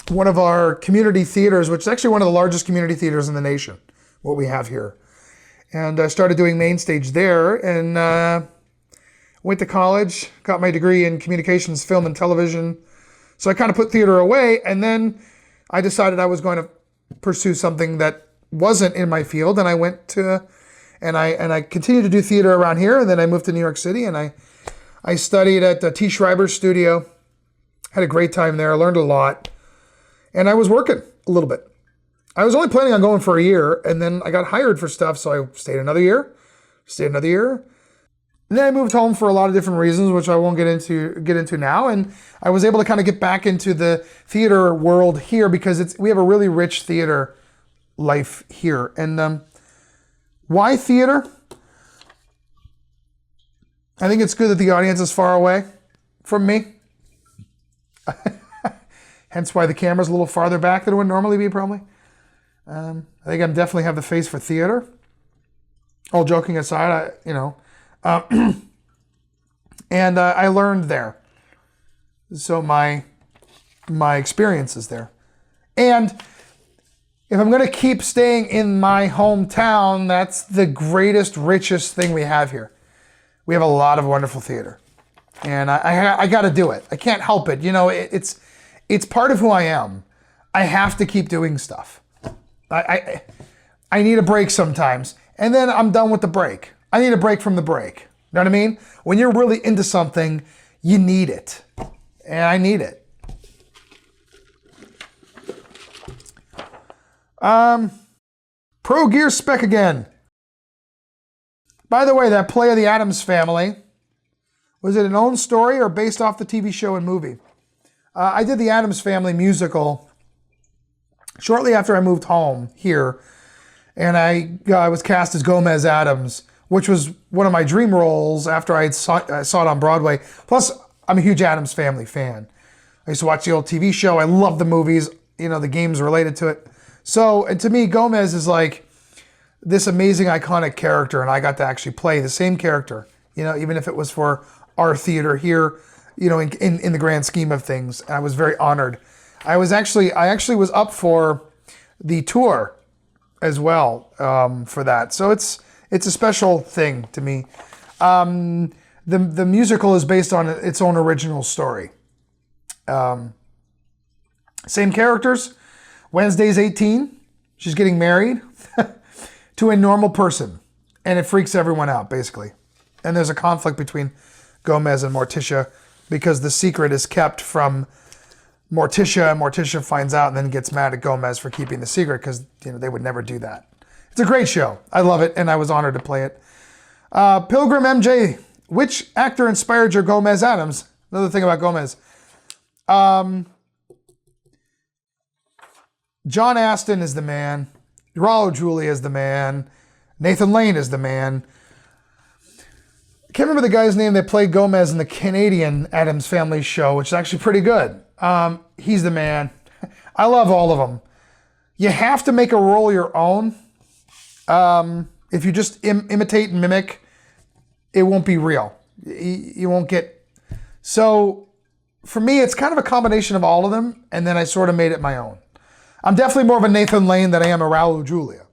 one of our community theaters, which is actually one of the largest community theaters in the nation, what we have here. And I started doing main stage there, and went to college, got my degree in communications, film, and television. So I kind of put theater away, and then I decided I was going to pursue something that wasn't in my field, and I went to, and I continued to do theater around here, and then I moved to New York City, and I studied at T. Schreiber's studio. Had a great time there, learned a lot, and I was working a little bit. I was only planning on going for a year, and then I got hired for stuff, so I stayed another year. And then I moved home for a lot of different reasons, which I won't get into now. And I was able to kind of get back into the theater world here because we have a really rich theater life here. And why theater? I think it's good that the audience is far away from me. Hence why the camera's a little farther back than it would normally be, probably. I think I definitely have the face for theater. All joking aside, and I learned there. So my experience is there. And if I'm going to keep staying in my hometown, that's the greatest, richest thing we have here. We have a lot of wonderful theater. And I got to do it. I can't help it. It's part of who I am. I have to keep doing stuff. I need a break sometimes. And then I'm done with the break. I need a break from the break. You know what I mean? When you're really into something, you need it. And I need it. Pro Gear Spec again. By the way, that play of the Addams Family, was it an own story or based off the TV show and movie? I did the Addams Family musical shortly after I moved home here, and I was cast as Gomez Addams, which was one of my dream roles after I saw it on Broadway. Plus, I'm a huge Addams Family fan. I used to watch the old TV show. I love the movies, the games related to it. So, and to me, Gomez is like this amazing, iconic character, and I got to actually play the same character, even if it was for our theater here, in the grand scheme of things. I was very honored. I actually was up for the tour as well for that. So it's a special thing to me. The musical is based on its own original story. Same characters. Wednesday's 18. She's getting married to a normal person. And it freaks everyone out, basically. And there's a conflict between Gomez and Morticia because the secret is kept from Morticia, and Morticia finds out and then gets mad at Gomez for keeping the secret because they would never do that. It's a great show. I love it, and I was honored to play it. Pilgrim MJ, which actor inspired your Gomez Addams? Another thing about Gomez. John Astin is the man. Raul Julia is the man. Nathan Lane is the man. I can't remember the guy's name that played Gomez in the Canadian Addams Family show, which is actually pretty good. He's the man. I love all of them. You have to make a role your own. If you just imitate and mimic, it won't be real. You won't get... So, for me, it's kind of a combination of all of them, and then I sort of made it my own. I'm definitely more of a Nathan Lane than I am a Raul Julia.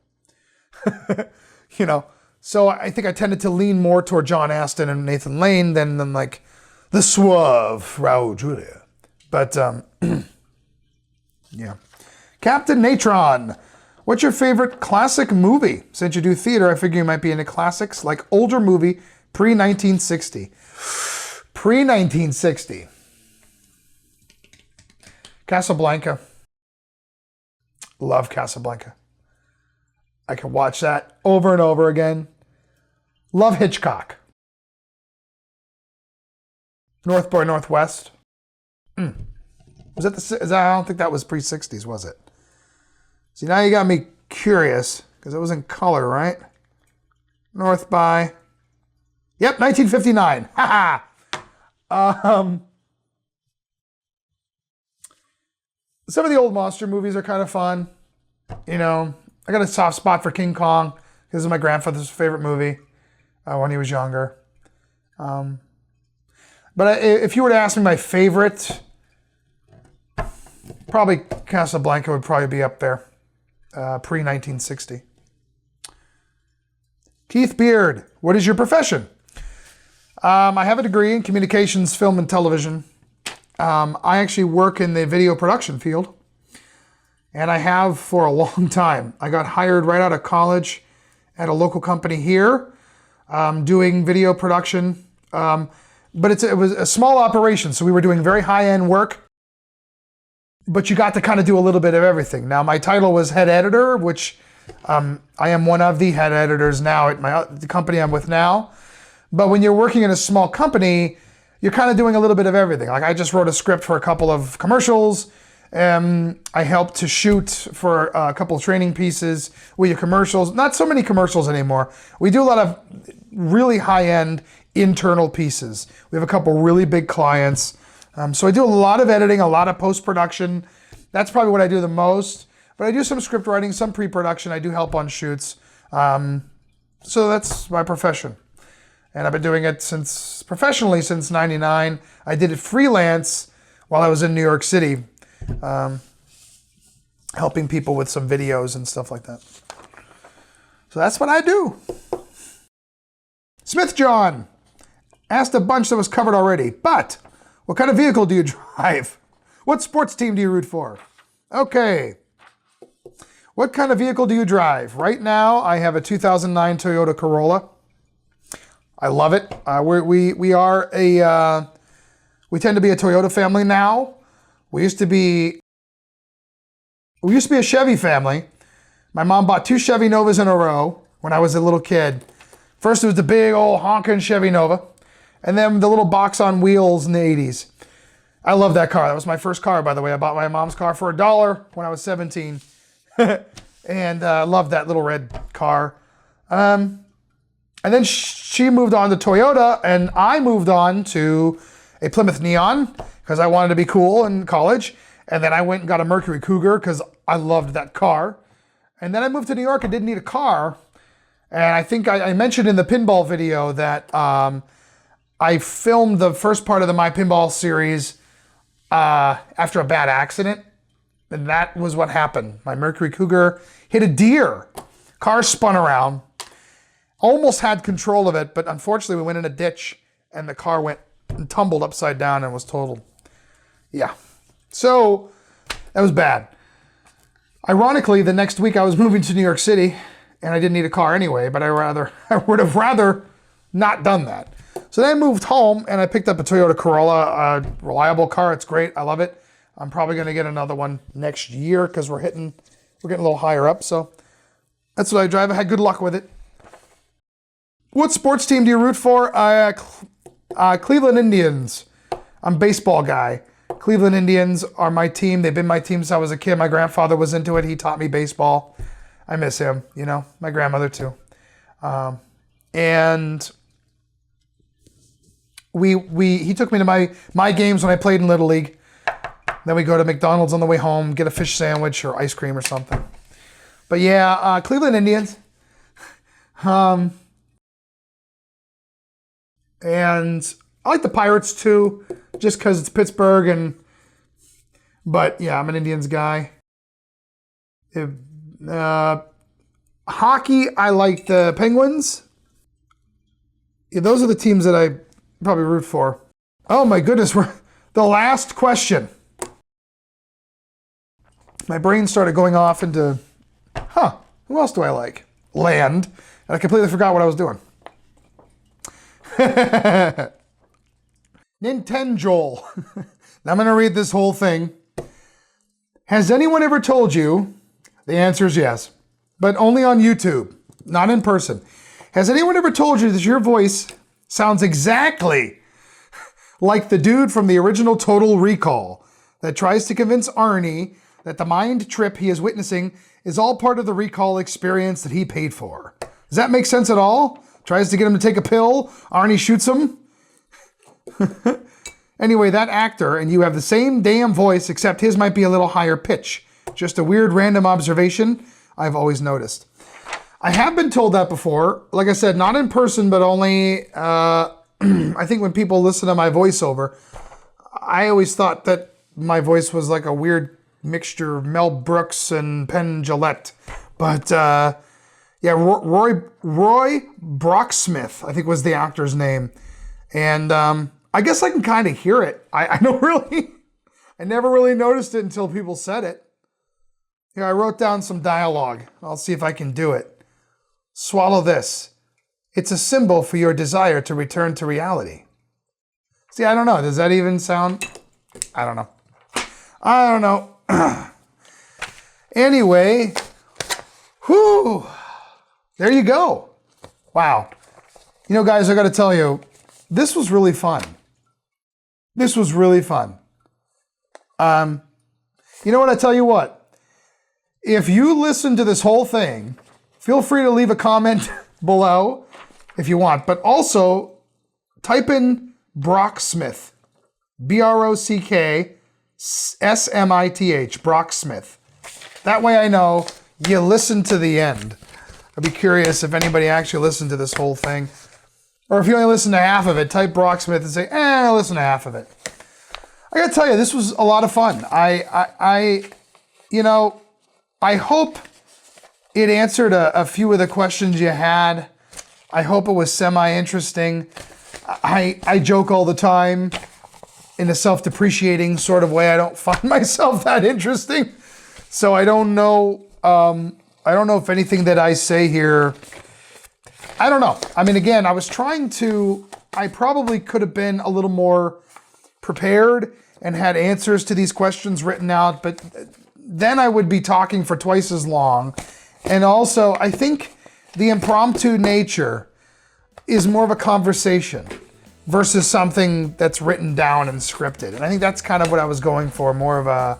So I think I tended to lean more toward John Astin and Nathan Lane than like the suave Raul Julia. But, yeah. Captain Natron, what's your favorite classic movie? Since you do theater, I figure you might be into classics, like older movie, pre-1960. Pre-1960. Casablanca. Love Casablanca. I can watch that over and over again. Love Hitchcock. North by Northwest. Was that I don't think that was pre-60s, was it? See, now you got me curious, because it was in color, right? North by... Yep, 1959. Ha-ha! Some of the old monster movies are kind of fun. You know, I got a soft spot for King Kong. This is my grandfather's favorite movie when he was younger. But if you were to ask me my favorite, probably Casablanca would probably be up there, pre-1960. Keith Beard, what is your profession? I have a degree in communications, film, and television. I actually work in the video production field, and I have for a long time. I got hired right out of college at a local company here, doing video production. But it was a small operation, so we were doing very high-end work, but you got to kind of do a little bit of everything. Now, my title was head editor, which I am one of the head editors now at the company I'm with now. But when you're working in a small company, you're kind of doing a little bit of everything. Like I just wrote a script for a couple of commercials. I helped to shoot for a couple of training pieces. We do commercials, not so many commercials anymore. We do a lot of really high-end internal pieces. We have a couple really big clients. So I do a lot of editing, a lot of post-production. That's probably what I do the most. But I do some script writing, some pre-production. I do help on shoots. So that's my profession. And I've been doing it professionally since '99. I did it freelance while I was in New York City, helping people with some videos and stuff like that. So that's what I do. Smith John asked a bunch that was covered already, but what kind of vehicle do you drive? What sports team do you root for? Okay. What kind of vehicle do you drive? Right now, I have a 2009 Toyota Corolla. I love it. We tend to be a Toyota family now. We used to be a Chevy family. My mom bought 2 Chevy Novas in a row when I was a little kid. First, it was the big old honking Chevy Nova, and then the little box on wheels in the 80s. I love that car. That was my first car, by the way. I bought my mom's car for $1 when I was 17, and loved that little red car. And then she moved on to Toyota, and I moved on to a Plymouth Neon because I wanted to be cool in college. And then I went and got a Mercury Cougar because I loved that car. And then I moved to New York and didn't need a car. And I think I mentioned in the Pinball video that I filmed the first part of the My Pinball series after a bad accident. And that was what happened. My Mercury Cougar hit a deer. Car spun around. Almost had control of it, but unfortunately we went in a ditch and the car went and tumbled upside down and was totaled. Yeah. So that was bad. Ironically, the next week I was moving to New York City and I didn't need a car anyway, but I would have rather not done that. So then I moved home and I picked up a Toyota Corolla, a reliable car. It's great. I love it. I'm probably going to get another one next year because we're getting a little higher up. So that's what I drive. I had good luck with it. What sports team do you root for? Cleveland Indians. I'm a baseball guy. Cleveland Indians are my team. They've been my team since I was a kid. My grandfather was into it. He taught me baseball. I miss him, you know. My grandmother too. And he took me to my games when I played in Little League. Then we go to McDonald's on the way home, get a fish sandwich or ice cream or something. But yeah, Cleveland Indians. And I like the Pirates too, just because it's Pittsburgh. But yeah, I'm an Indians guy. Hockey, I like the Penguins. Yeah, those are the teams that I probably root for. Oh my goodness, we're the last question. My brain started going off into, who else do I like? Land. And I completely forgot what I was doing. Nintendo. Now I'm going to read this whole thing. Has anyone ever told you? The answer is yes, but only on YouTube, not in person. Has anyone ever told you that your voice sounds exactly like the dude from the original Total Recall that tries to convince Arnie that the mind trip he is witnessing is all part of the recall experience that he paid for? Does that make sense at all? Tries to get him to take a pill. Arnie shoots him. Anyway, that actor and you have the same damn voice, except his might be a little higher pitch. Just a weird random observation I've always noticed. I have been told that before. Like I said, not in person, but only, I think when people listen to my voiceover, I always thought that my voice was like a weird mixture of Mel Brooks and Penn Jillette. But yeah, Roy Brocksmith, I think was the actor's name. And I guess I can kind of hear it. I never really noticed it until people said it. Here, I wrote down some dialogue. I'll see if I can do it. Swallow this. It's a symbol for your desire to return to reality. See, I don't know. Does that even sound? I don't know. I don't know. Anyway, whew, there you go. Wow. You know, guys, I got to tell you, this was really fun. This was really fun. You know what? I tell you what. If you listen to this whole thing, feel free to leave a comment below if you want. But also, type in Brocksmith. BrockSmith. Brocksmith. That way I know you listened to the end. I'd be curious if anybody actually listened to this whole thing. Or if you only listen to half of it, type Brocksmith and say, I'll listen to half of it. I gotta tell you, this was a lot of fun. I hope it answered a few of the questions you had. I hope it was semi-interesting. I joke all the time in a self-depreciating sort of way. I don't find myself that interesting. So I don't know if anything that I say here, I don't know. I mean, again, I probably could have been a little more prepared and had answers to these questions written out, but then I would be talking for twice as long. And also, I think the impromptu nature is more of a conversation versus something that's written down and scripted. And I think that's kind of what I was going for, more of a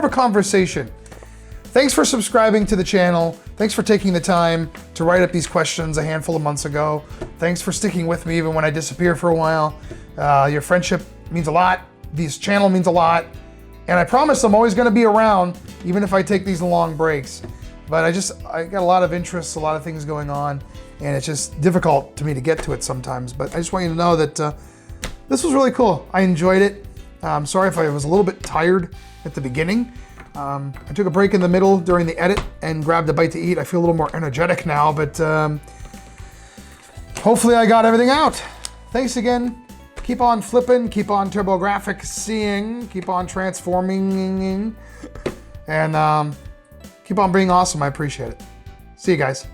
conversation. Thanks for subscribing to the channel. Thanks for taking the time to write up these questions a handful of months ago. Thanks for sticking with me even when I disappear for a while. Your friendship means a lot. This channel means a lot. And I promise I'm always gonna be around, even if I take these long breaks. But I got a lot of interests, a lot of things going on, and it's just difficult to me to get to it sometimes. But I just want you to know that this was really cool. I enjoyed it. I'm sorry if I was a little bit tired at the beginning. I took a break in the middle during the edit and grabbed a bite to eat. I feel a little more energetic now, but hopefully I got everything out. Thanks again. Keep on flipping, keep on TurboGrafx seeing, keep on transforming, and keep on being awesome. I appreciate it. See you guys.